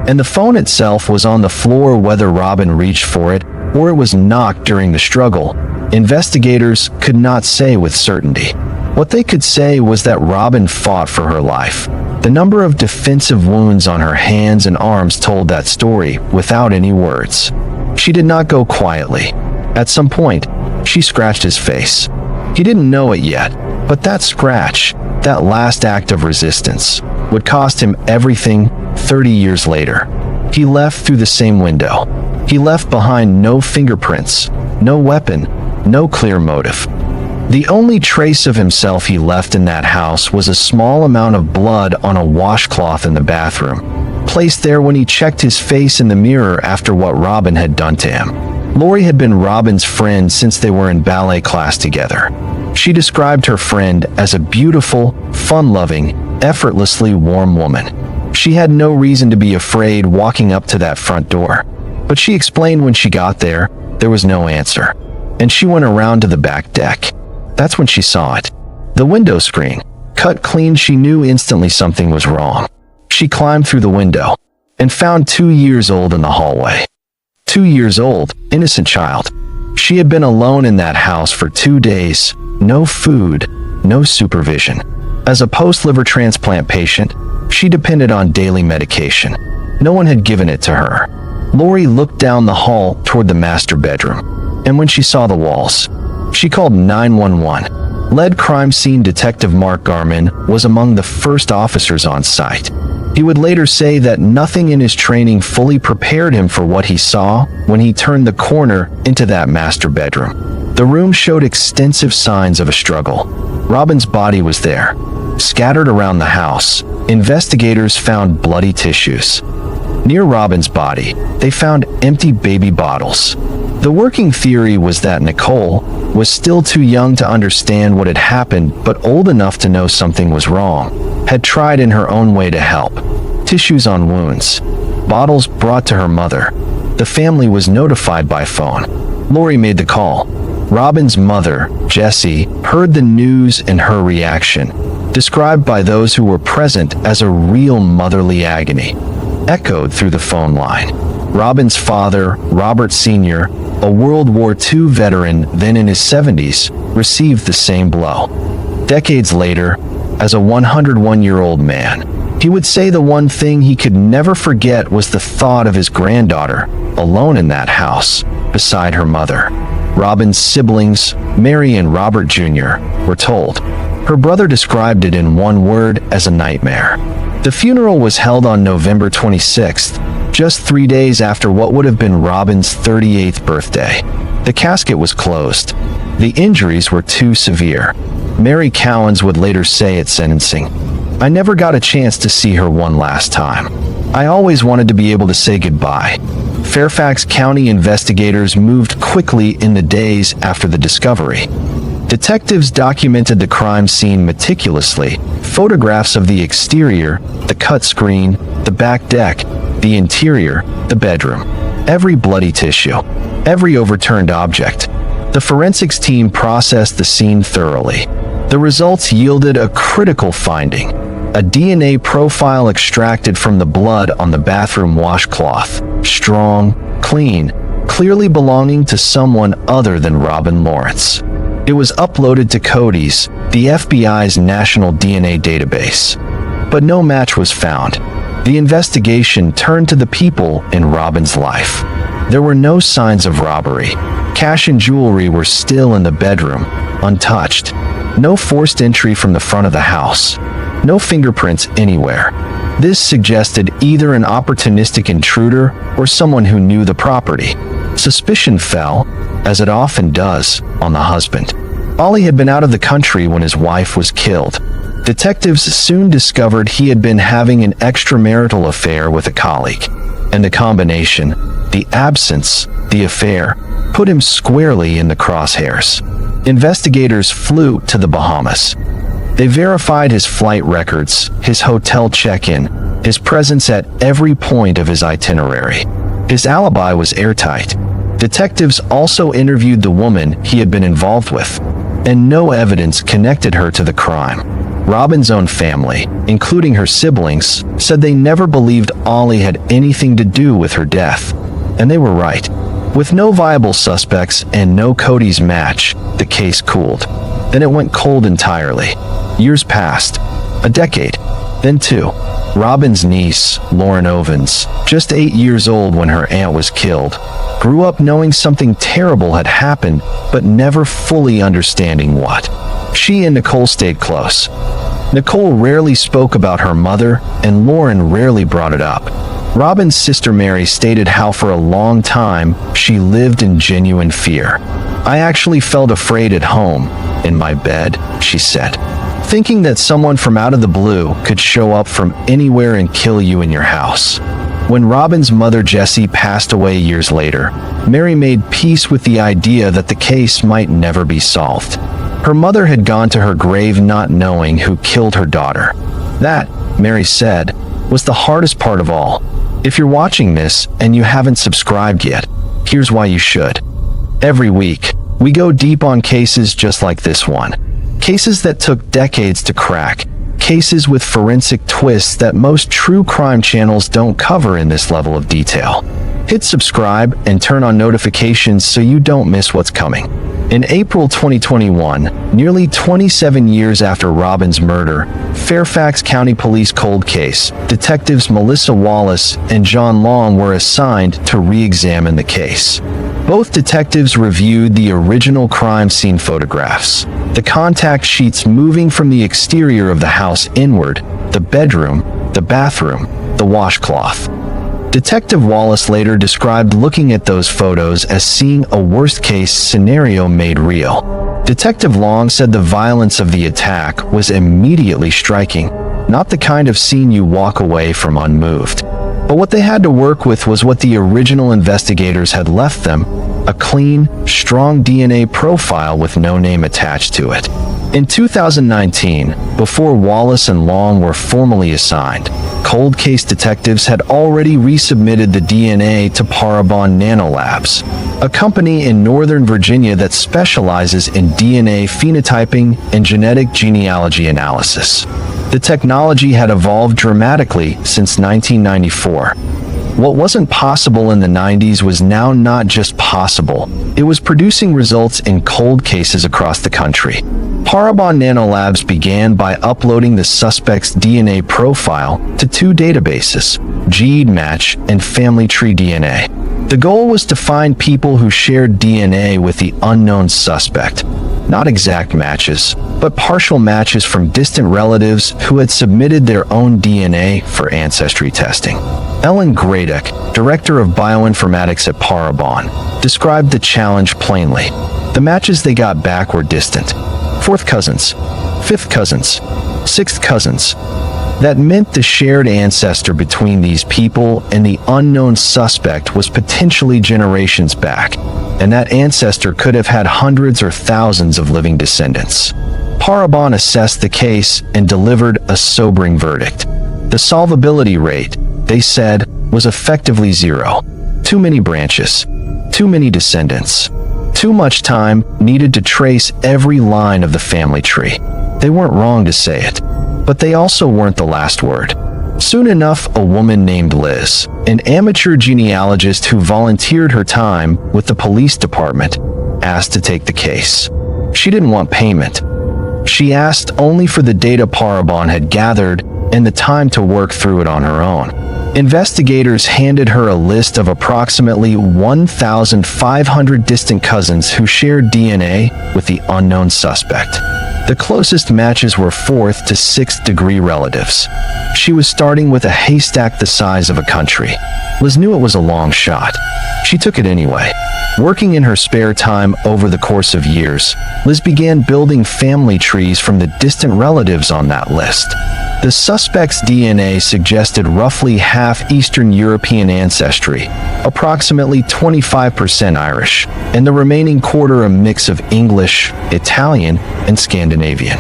and the phone itself was on the floor. Whether Robin reached for it or it was knocked during the struggle, investigators could not say with certainty. What they could say was that Robin fought for her life. The number of defensive wounds on her hands and arms told that story without any words. She did not go quietly. At some point, she scratched his face. He didn't know it yet, but that scratch, that last act of resistance, would cost him everything 30 years later. He left through the same window. He left behind no fingerprints, no weapon, no clear motive. The only trace of himself he left in that house was a small amount of blood on a washcloth in the bathroom, placed there when he checked his face in the mirror after what Robin had done to him. Lori had been Robin's friend since they were in ballet class together. She described her friend as a beautiful, fun-loving, effortlessly warm woman. She had no reason to be afraid walking up to that front door, but she explained when she got there, there was no answer, and she went around to the back deck. That's when she saw it. The window screen, cut clean. She knew instantly something was wrong. She climbed through the window and found 2 years old in the hallway. 2 years old, innocent child. She had been alone in that house for 2 days, no food, no supervision. As a post-liver transplant patient, she depended on daily medication. No one had given it to her. Lori looked down the hall toward the master bedroom, and when she saw the walls, she called 911. Lead crime scene detective Mark Garman was among the first officers on site. He would later say that nothing in his training fully prepared him for what he saw when he turned the corner into that master bedroom. The room showed extensive signs of a struggle. Robin's body was there, scattered around the house. Investigators found bloody tissues. Near Robin's body, they found empty baby bottles. The working theory was that Nicole was still too young to understand what had happened, but old enough to know something was wrong, had tried in her own way to help. Tissues on wounds, bottles brought to her mother. The family was notified by phone. Lori made the call. Robin's mother, Jessie, heard the news, and her reaction, described by those who were present as a real motherly agony, echoed through the phone line. Robin's father, Robert Sr., a World War II veteran then in his 70s, received the same blow. Decades later, as a 101-year-old man, he would say the one thing he could never forget was the thought of his granddaughter, alone in that house, beside her mother. Robin's siblings, Mary and Robert Jr., were told. Her brother described it in one word as a nightmare. The funeral was held on November 26th, just 3 days after what would have been Robin's 38th birthday. The casket was closed. The injuries were too severe. Mary Cowens would later say at sentencing, "I never got a chance to see her one last time. I always wanted to be able to say goodbye." Fairfax County investigators moved quickly in the days after the discovery. Detectives documented the crime scene meticulously. Photographs of the exterior, the cut screen, the back deck, the interior, the bedroom. Every bloody tissue, every overturned object. The forensics team processed the scene thoroughly. The results yielded a critical finding: a DNA profile extracted from the blood on the bathroom washcloth. Strong, clean, clearly belonging to someone other than Robin Lawrence. It was uploaded to CODIS, the FBI's national DNA database. But no match was found. The investigation turned to the people in Robin's life. There were no signs of robbery. Cash and jewelry were still in the bedroom, untouched. No forced entry from the front of the house. No fingerprints anywhere. This suggested either an opportunistic intruder or someone who knew the property. Suspicion fell, as it often does, on the husband. Ollie had been out of the country when his wife was killed. Detectives soon discovered he had been having an extramarital affair with a colleague. And the combination, the absence, the affair, put him squarely in the crosshairs. Investigators flew to the Bahamas. They verified his flight records, his hotel check-in, his presence at every point of his itinerary. His alibi was airtight. Detectives also interviewed the woman he had been involved with, and no evidence connected her to the crime. Robin's own family, including her siblings, said they never believed Ollie had anything to do with her death. And they were right. With no viable suspects and no CODIS match, the case cooled. Then it went cold entirely. Years passed. A decade. Then two. Robin's niece, Lauren Ovens, just 8 years old when her aunt was killed, grew up knowing something terrible had happened, but never fully understanding what. She and Nicole stayed close. Nicole rarely spoke about her mother, and Lauren rarely brought it up. Robin's sister Mary stated how for a long time she lived in genuine fear. "I actually felt afraid at home, in my bed," she said, thinking that someone from out of the blue could show up from anywhere and kill you in your house. When Robin's mother Jessie passed away years later, Mary made peace with the idea that the case might never be solved. Her mother had gone to her grave not knowing who killed her daughter. That, Mary said, was the hardest part of all. If you're watching this and you haven't subscribed yet, here's why you should. Every week, we go deep on cases just like this one. Cases that took decades to crack. Cases with forensic twists that most true crime channels don't cover in this level of detail. Hit subscribe and turn on notifications so you don't miss what's coming. In April 2021, nearly 27 years after Robin's murder, Fairfax County Police cold case, detectives Melissa Wallace and John Long were assigned to re-examine the case. Both detectives reviewed the original crime scene photographs, the contact sheets moving from the exterior of the house inward, the bedroom, the bathroom, the washcloth. Detective Wallace later described looking at those photos as seeing a worst-case scenario made real. Detective Long said the violence of the attack was immediately striking, not the kind of scene you walk away from unmoved. But what they had to work with was what the original investigators had left them, a clean, strong DNA profile with no name attached to it. In 2019, before Wallace and Long were formally assigned, cold case detectives had already resubmitted the DNA to Parabon Nanolabs, a company in Northern Virginia that specializes in DNA phenotyping and genetic genealogy analysis. The technology had evolved dramatically since 1994. What wasn't possible in the 90s was now not just possible, it was producing results in cold cases across the country. Parabon Nanolabs began by uploading the suspect's DNA profile to two databases, GEDmatch and Family Tree DNA. The goal was to find people who shared DNA with the unknown suspect. Not exact matches, but partial matches from distant relatives who had submitted their own DNA for ancestry testing. Ellen Graydick, director of bioinformatics at Parabon, described the challenge plainly. The matches they got back were distant. Fourth cousins, fifth cousins, sixth cousins. That meant the shared ancestor between these people and the unknown suspect was potentially generations back, and that ancestor could have had hundreds or thousands of living descendants. Parabon assessed the case and delivered a sobering verdict. The solvability rate, they said, was effectively zero. Too many branches, too many descendants, Too much time needed to trace every line of the family tree. They weren't wrong to say it, but they also weren't the last word. Soon enough, a woman named Liz, an amateur genealogist who volunteered her time with the police department, asked to take the case. She didn't want payment. She asked only for the data Parabon had gathered and the time to work through it on her own. Investigators handed her a list of approximately 1,500 distant cousins who shared DNA with the unknown suspect. The closest matches were 4th to 6th degree relatives. She was starting with a haystack the size of a country. Liz knew it was a long shot. She took it anyway. Working in her spare time over the course of years, Liz began building family trees from the distant relatives on that list. The suspect's DNA suggested roughly half Eastern European ancestry, approximately 25% Irish, and the remaining quarter a mix of English, Italian, and Scandinavian.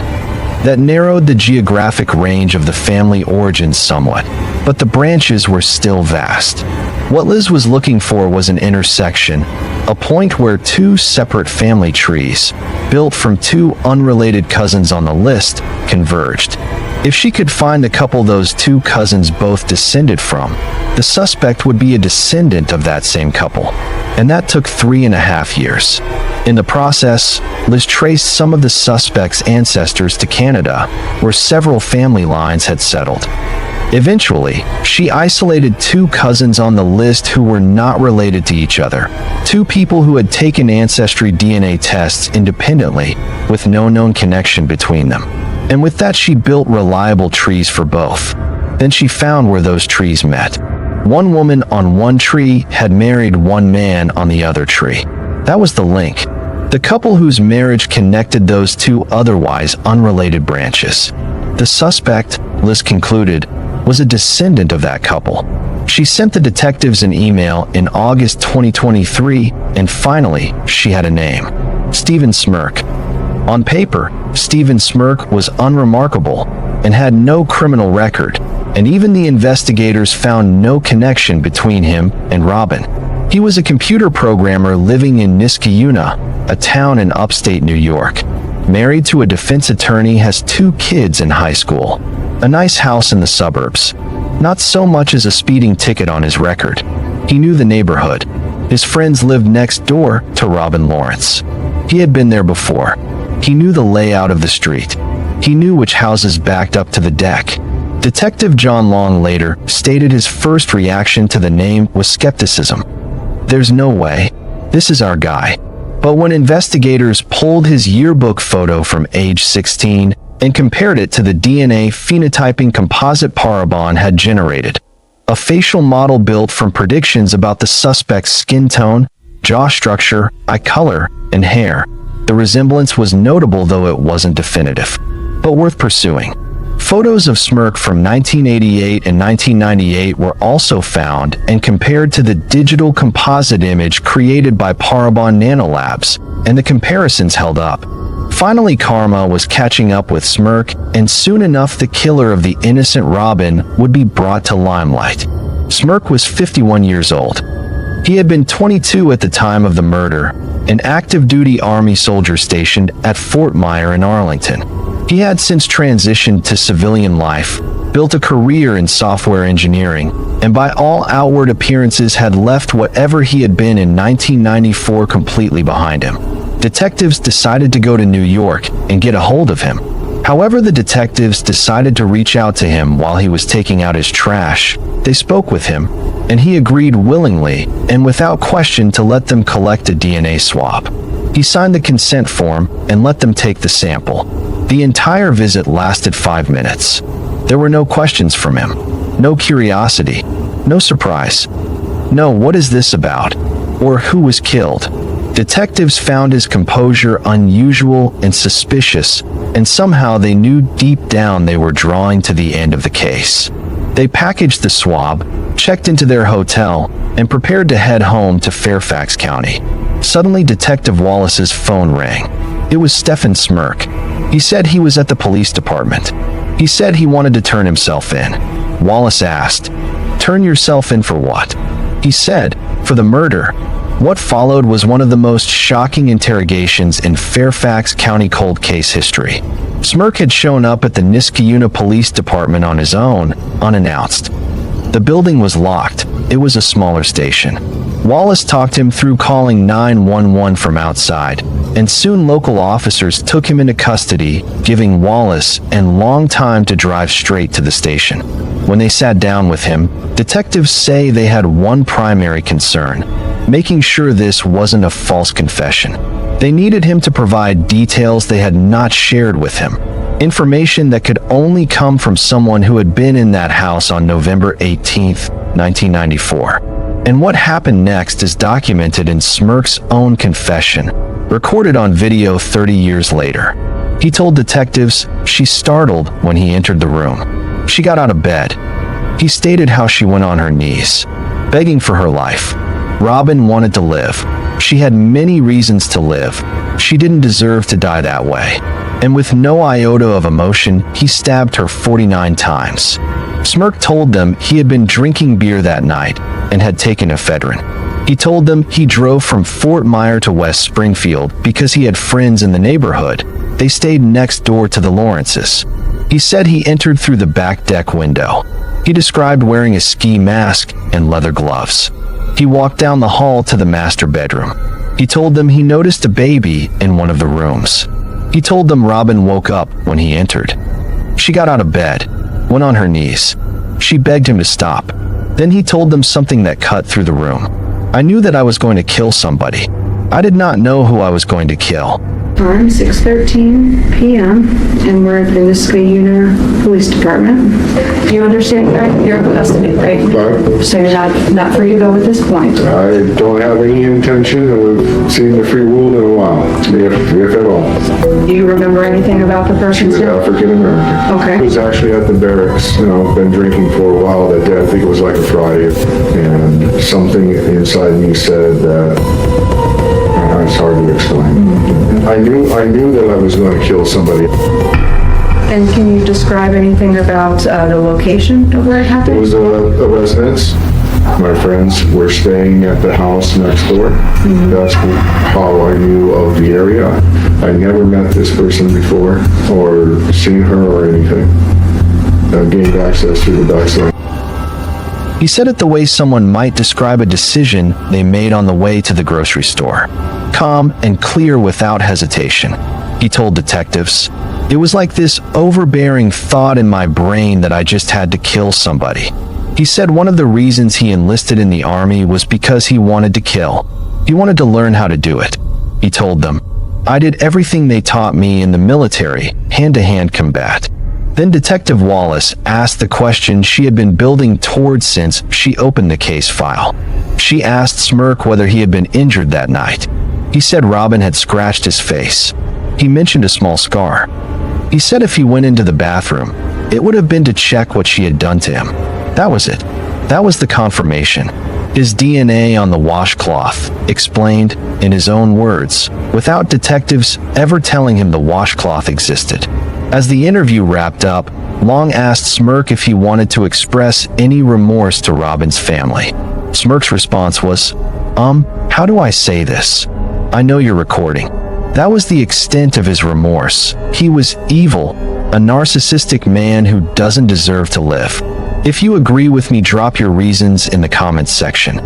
That narrowed the geographic range of the family origins somewhat, but the branches were still vast. What Liz was looking for was an intersection, a point where two separate family trees, built from two unrelated cousins on the list, converged. If she could find the couple those two cousins both descended from, the suspect would be a descendant of that same couple, and that took 3.5 years. In the process, Liz traced some of the suspect's ancestors to Canada, where several family lines had settled. Eventually, she isolated two cousins on the list who were not related to each other, two people who had taken ancestry DNA tests independently with no known connection between them. And with that, she built reliable trees for both. Then she found where those trees met. One woman on one tree had married one man on the other tree. That was the link. The couple whose marriage connected those two otherwise unrelated branches. The suspect, Liz concluded, was a descendant of that couple. She sent the detectives an email in August 2023, and finally, she had a name: Stephen Smirk. On paper, Stephen Smirk was unremarkable and had no criminal record, and even the investigators found no connection between him and Robin. He was a computer programmer living in Niskayuna, a town in upstate New York. Married to a defense attorney, has 2 kids in high school, a nice house in the suburbs. Not so much as a speeding ticket on his record. He knew the neighborhood. His friends lived next door to Robin Lawrence. He had been there before. He knew the layout of the street. He knew which houses backed up to the deck. Detective John Long later stated his first reaction to the name was skepticism. There's no way. This is our guy. But when investigators pulled his yearbook photo from age 16 and compared it to the DNA phenotyping composite Parabon had generated, a facial model built from predictions about the suspect's skin tone, jaw structure, eye color, and hair, the resemblance was notable, though it wasn't definitive, but worth pursuing. Photos of Smirk from 1988 and 1998 were also found and compared to the digital composite image created by Parabon Nanolabs, and the comparisons held up. Finally, karma was catching up with Smirk, and soon enough the killer of the innocent Robin would be brought to limelight. Smirk was 51 years old. He had been 22 at the time of the murder, an active-duty Army soldier stationed at Fort Myer in Arlington. He had since transitioned to civilian life, built a career in software engineering, and by all outward appearances had left whatever he had been in 1994 completely behind him. Detectives decided to go to New York and get a hold of him. However, the detectives decided to reach out to him while he was taking out his trash. They spoke with him, and he agreed willingly and without question to let them collect a DNA swab. He signed the consent form and let them take the sample. The entire visit lasted 5 minutes. There were no questions from him, no curiosity, no surprise, no "what is this about?" or "who was killed?" Detectives found his composure unusual and suspicious, and somehow they knew deep down they were drawing to the end of the case. They packaged the swab, checked into their hotel, and prepared to head home to Fairfax County. Suddenly, Detective Wallace's phone rang. It was Stephen Smirk. He said he was at the police department. He said he wanted to turn himself in. Wallace asked, "Turn yourself in for what?" He said, "For the murder." What followed was one of the most shocking interrogations in Fairfax County cold case history. Smirk had shown up at the Niskayuna Police Department on his own, unannounced. The building was locked. It was a smaller station. Wallace talked him through calling 911 from outside, and soon local officers took him into custody, giving Wallace a long time to drive straight to the station. When they sat down with him, detectives say they had one primary concern: making sure this wasn't a false confession. They needed him to provide details they had not shared with him, information that could only come from someone who had been in that house on November 18, 1994. And what happened next is documented in Smirk's own confession, recorded on video 30 years later. He told detectives she's startled when he entered the room. She got out of bed. He stated how she went on her knees, begging for her life. Robin wanted to live. She had many reasons to live. She didn't deserve to die that way. And with no iota of emotion, he stabbed her 49 times. Smirk told them he had been drinking beer that night and had taken ephedrine. He told them he drove from Fort Myer to West Springfield because he had friends in the neighborhood. They stayed next door to the Lawrences. He said he entered through the back deck window. He described wearing a ski mask and leather gloves. He walked down the hall to the master bedroom. He told them he noticed a baby in one of the rooms. He told them Robin woke up when he entered. She got out of bed, went on her knees. She begged him to stop. Then he told them something that cut through the room. I knew that I was going to kill somebody. I did not know who I was going to kill. Time 6:13 p.m. and we're at the Niskayuna Police Department. You understand, right? You're in custody, right? But So you're not free to go at this point. I don't have any intention of seeing the free world in a while, if at all. Do you remember anything about the She person's was death? African American. Okay. I was actually at the barracks, been drinking for a while that day. I think it was like a Friday, and something inside me said that. It's hard to explain. I knew that I was going to kill somebody. And can you describe anything about the location of where it It happened? was a residence. My friends were staying at the house next door. That's how I knew of the area. I never met this person before or seen her or anything. I gained access through the backside. He said it the way someone might describe a decision they made on the way to the grocery store. Calm and clear without hesitation. He told detectives, "It was like this overbearing thought in my brain that I just had to kill somebody." He said one of the reasons he enlisted in the army was because he wanted to kill. He wanted to learn how to do it. He told them, "I did everything they taught me in the military, hand-to-hand combat." Then Detective Wallace asked the question she had been building towards since she opened the case file. She asked Smirk whether he had been injured that night. He said Robin had scratched his face. He mentioned a small scar. He said if he went into the bathroom, it would have been to check what she had done to him. That was it. That was the confirmation. His DNA on the washcloth, explained in his own words, without detectives ever telling him the washcloth existed. As the interview wrapped up, Long asked Smirk if he wanted to express any remorse to Robin's family. Smirk's response was, how do I say this? I know you're recording. That was the extent of his remorse. He was evil, a narcissistic man who doesn't deserve to live. If you agree with me, drop your reasons in the comments section.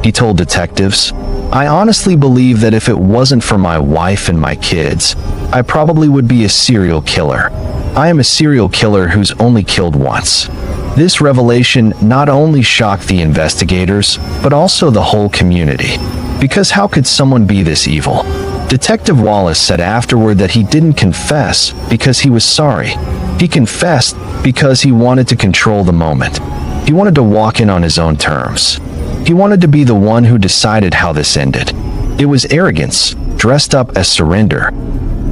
He told detectives, I honestly believe that if it wasn't for my wife and my kids, I probably would be a serial killer. I am a serial killer who's only killed once. This revelation not only shocked the investigators, but also the whole community. Because how could someone be this evil? Detective Wallace said afterward that he didn't confess because he was sorry. He confessed because he wanted to control the moment. He wanted to walk in on his own terms. He wanted to be the one who decided how this ended. It was arrogance, dressed up as surrender.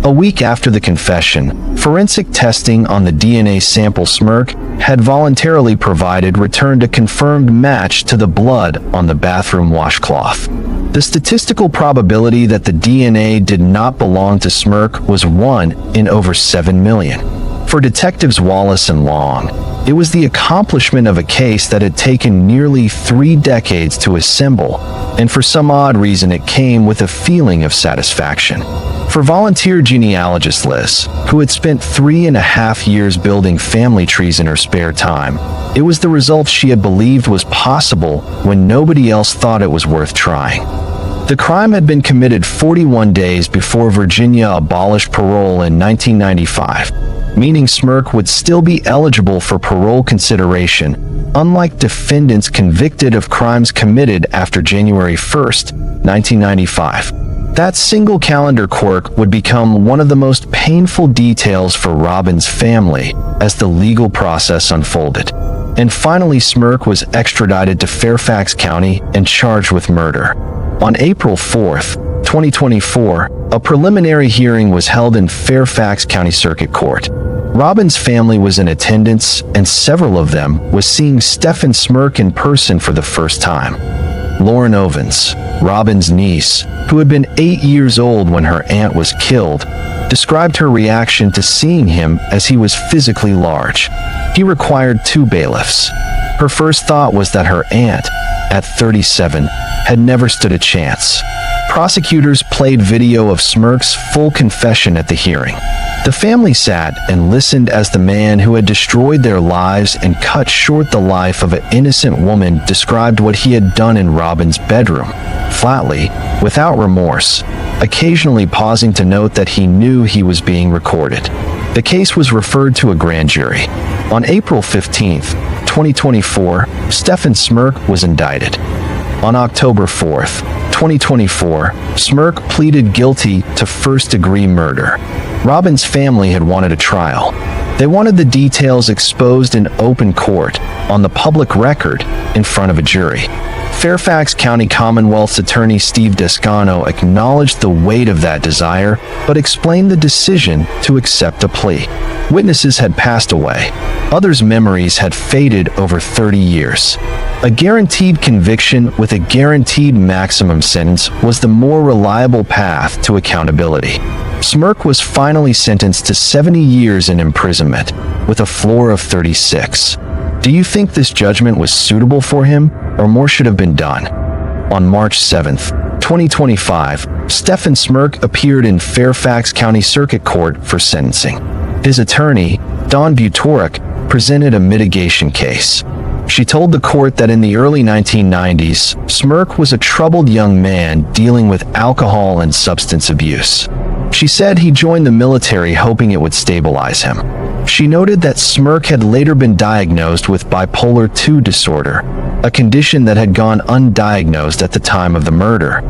A week after the confession, forensic testing on the DNA sample Smirk had voluntarily provided returned a confirmed match to the blood on the bathroom washcloth. The statistical probability that the DNA did not belong to Smirk was 1 in over 7 million. For Detectives Wallace and Long, it was the accomplishment of a case that had taken nearly 3 decades to assemble, and for some odd reason it came with a feeling of satisfaction. For volunteer genealogist Liz, who had spent 3.5 years building family trees in her spare time, it was the result she had believed was possible when nobody else thought it was worth trying. The crime had been committed 41 days before Virginia abolished parole in 1995, meaning Smirk would still be eligible for parole consideration, unlike defendants convicted of crimes committed after January 1st, 1995. That single calendar quirk would become one of the most painful details for Robin's family as the legal process unfolded. And finally, Smirk was extradited to Fairfax County and charged with murder. On April 4th, 2024, a preliminary hearing was held in Fairfax County Circuit Court. Robin's family was in attendance, and several of them was seeing Stephen Smirk in person for the first time. Lauren Ovens, Robin's niece, who had been 8 years old when her aunt was killed, described her reaction to seeing him as he was physically large. He required 2 bailiffs. Her first thought was that her aunt, at 37, had never stood a chance. Prosecutors played video of Smirk's full confession at the hearing. The family sat and listened as the man who had destroyed their lives and cut short the life of an innocent woman described what he had done in Robin's bedroom, flatly, without remorse, occasionally pausing to note that he knew he was being recorded. The case was referred to a grand jury. On April 15th, 2024, Stephen Smirk was indicted. On October 4th, 2024, Smirk pleaded guilty to first-degree murder. Robin's family had wanted a trial. They wanted the details exposed in open court, on the public record, in front of a jury. Fairfax County Commonwealth's attorney Steve Descano acknowledged the weight of that desire, but explained the decision to accept a plea. Witnesses had passed away. Others' memories had faded over 30 years. A guaranteed conviction with a guaranteed maximum sentence was the more reliable path to accountability. Smirk was finally sentenced to 70 years in imprisonment, with a floor of 36. Do you think this judgment was suitable for him, or more should have been done? On March 7th, 2025, Stephen Smirk appeared in Fairfax County Circuit Court for sentencing. His attorney, Dawn Butoric, presented a mitigation case. She told the court that in the early 1990s, Smirk was a troubled young man dealing with alcohol and substance abuse. She said he joined the military hoping it would stabilize him. She noted that Smirk had later been diagnosed with bipolar II disorder, a condition that had gone undiagnosed at the time of the murder.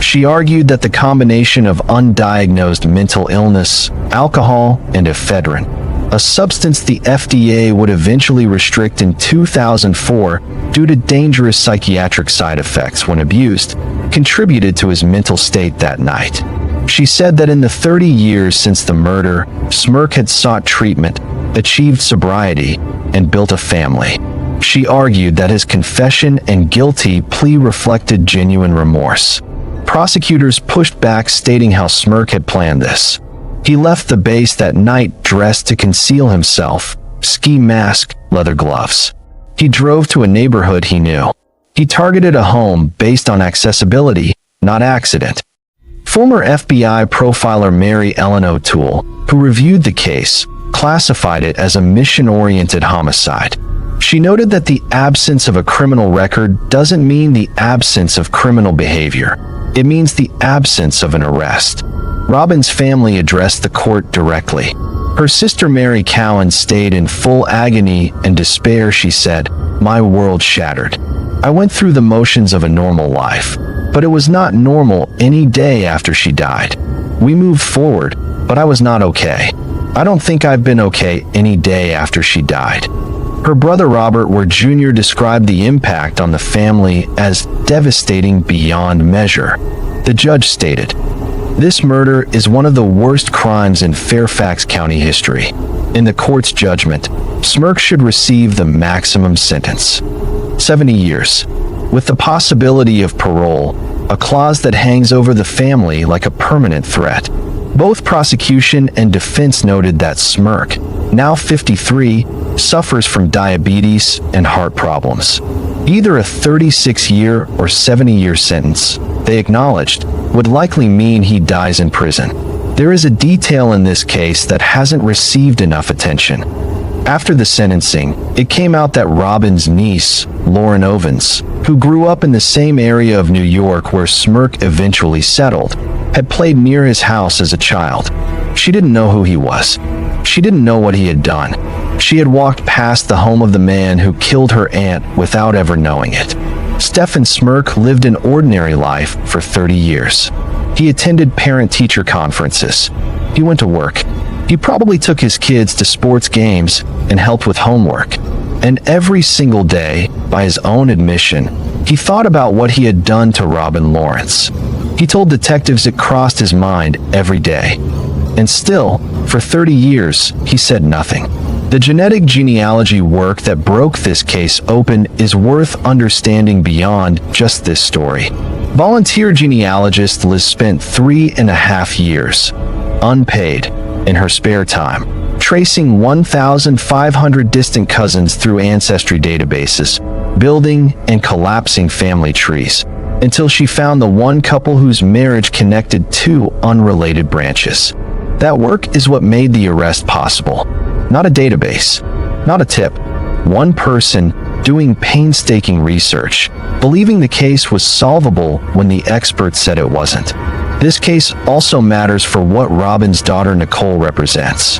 She argued that the combination of undiagnosed mental illness, alcohol, and ephedrine, a substance the FDA would eventually restrict in 2004 due to dangerous psychiatric side effects when abused, contributed to his mental state that night. She said that in the 30 years since the murder, Smirk had sought treatment, achieved sobriety, and built a family. She argued that his confession and guilty plea reflected genuine remorse. Prosecutors pushed back, stating how Smirk had planned this. He left the base that night dressed to conceal himself, ski mask, leather gloves. He drove to a neighborhood he knew. He targeted a home based on accessibility, not accident. Former FBI profiler Mary Ellen O'Toole, who reviewed the case, classified it as a mission-oriented homicide. She noted that the absence of a criminal record doesn't mean the absence of criminal behavior. It means the absence of an arrest. Robin's family addressed the court directly. Her sister Mary Cowan stayed in full agony and despair. She said, "My world shattered. I went through the motions of a normal life, but it was not normal any day after she died. We moved forward, but I was not okay. I don't think I've been okay any day after she died." Her brother Robert Ware Jr. described the impact on the family as devastating beyond measure. The judge stated, "This murder is one of the worst crimes in Fairfax County history. In the court's judgment, Smirk should receive the maximum sentence, 70 years, with the possibility of parole, a clause that hangs over the family like a permanent threat." Both prosecution and defense noted that Smirk, now 53, suffers from diabetes and heart problems. Either a 36-year or 70-year sentence, they acknowledged, would likely mean he dies in prison. There is a detail in this case that hasn't received enough attention. After the sentencing, it came out that Robin's niece, Lauren Ovens, who grew up in the same area of New York where Smirk eventually settled, had played near his house as a child. She didn't know who he was. She didn't know what he had done. She had walked past the home of the man who killed her aunt without ever knowing it. Stefan Smirk lived an ordinary life for 30 years. He attended parent-teacher conferences. He went to work. He probably took his kids to sports games and helped with homework. And every single day, by his own admission, he thought about what he had done to Robin Lawrence. He told detectives it crossed his mind every day. And still, for 30 years, he said nothing. The genetic genealogy work that broke this case open is worth understanding beyond just this story. Volunteer genealogist Liz spent 3.5 years, unpaid, in her spare time, tracing 1,500 distant cousins through ancestry databases, building and collapsing family trees, until she found the one couple whose marriage connected two unrelated branches. That work is what made the arrest possible. Not a database, not a tip. One person doing painstaking research, believing the case was solvable when the experts said it wasn't. This case also matters for what Robin's daughter Nicole represents.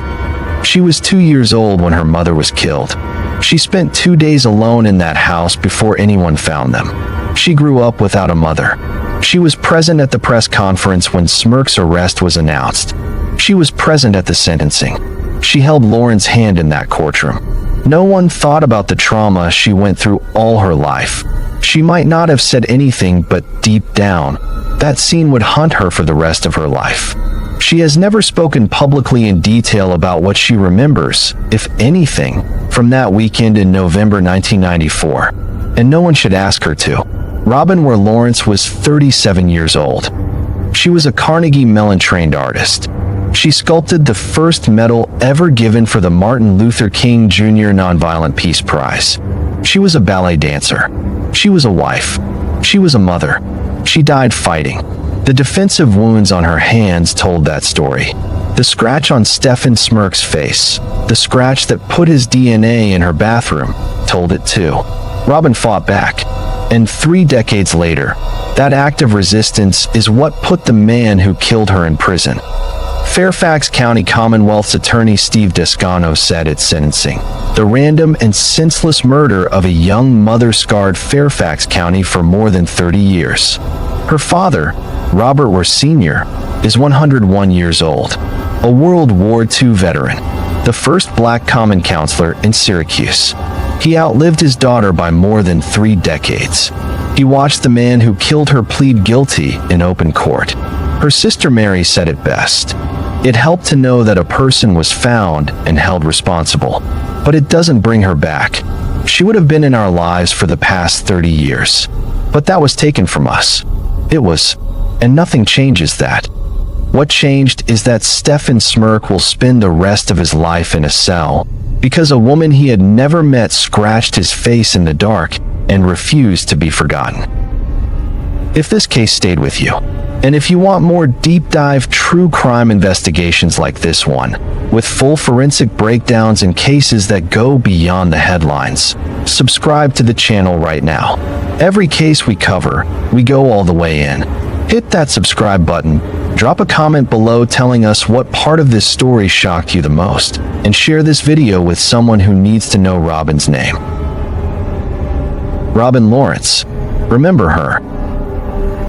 She was 2 years old when her mother was killed. She spent 2 days alone in that house before anyone found them. She grew up without a mother. She was present at the press conference when Smirk's arrest was announced. She was present at the sentencing. She held Lauren's hand in that courtroom. No one thought about the trauma she went through all her life. She might not have said anything, but deep down, that scene would haunt her for the rest of her life. She has never spoken publicly in detail about what she remembers, if anything, from that weekend in November 1994. And no one should ask her to. Robin Lawrence was 37 years old. She was a Carnegie Mellon-trained artist. She sculpted the first medal ever given for the Martin Luther King Jr. Nonviolent Peace Prize. She was a ballet dancer. She was a wife. She was a mother. She died fighting. The defensive wounds on her hands told that story. The scratch on Stefan Smirk's face, the scratch that put his DNA in her bathroom, told it too. Robin fought back. And 3 decades later, that act of resistance is what put the man who killed her in prison. Fairfax County Commonwealth's attorney Steve Descano said at sentencing, "The random and senseless murder of a young mother scarred Fairfax County for more than 30 years. Her father, Robert Ware Sr., is 101 years old, a World War II veteran, the first black common counselor in Syracuse. He outlived his daughter by more than 3 decades. He watched the man who killed her plead guilty in open court. Her sister Mary said it best. It helped to know that a person was found and held responsible, but it doesn't bring her back. She would have been in our lives for the past 30 years, but that was taken from us. It was, and nothing changes that. What changed is that Stefan Smirk will spend the rest of his life in a cell because a woman he had never met scratched his face in the dark and refused to be forgotten." If this case stayed with you, and if you want more deep dive true crime investigations like this one, with full forensic breakdowns and cases that go beyond the headlines, subscribe to the channel right now. Every case we cover, we go all the way in. Hit that subscribe button, drop a comment below telling us what part of this story shocked you the most, and share this video with someone who needs to know Robin's name. Robin Lawrence. Remember her.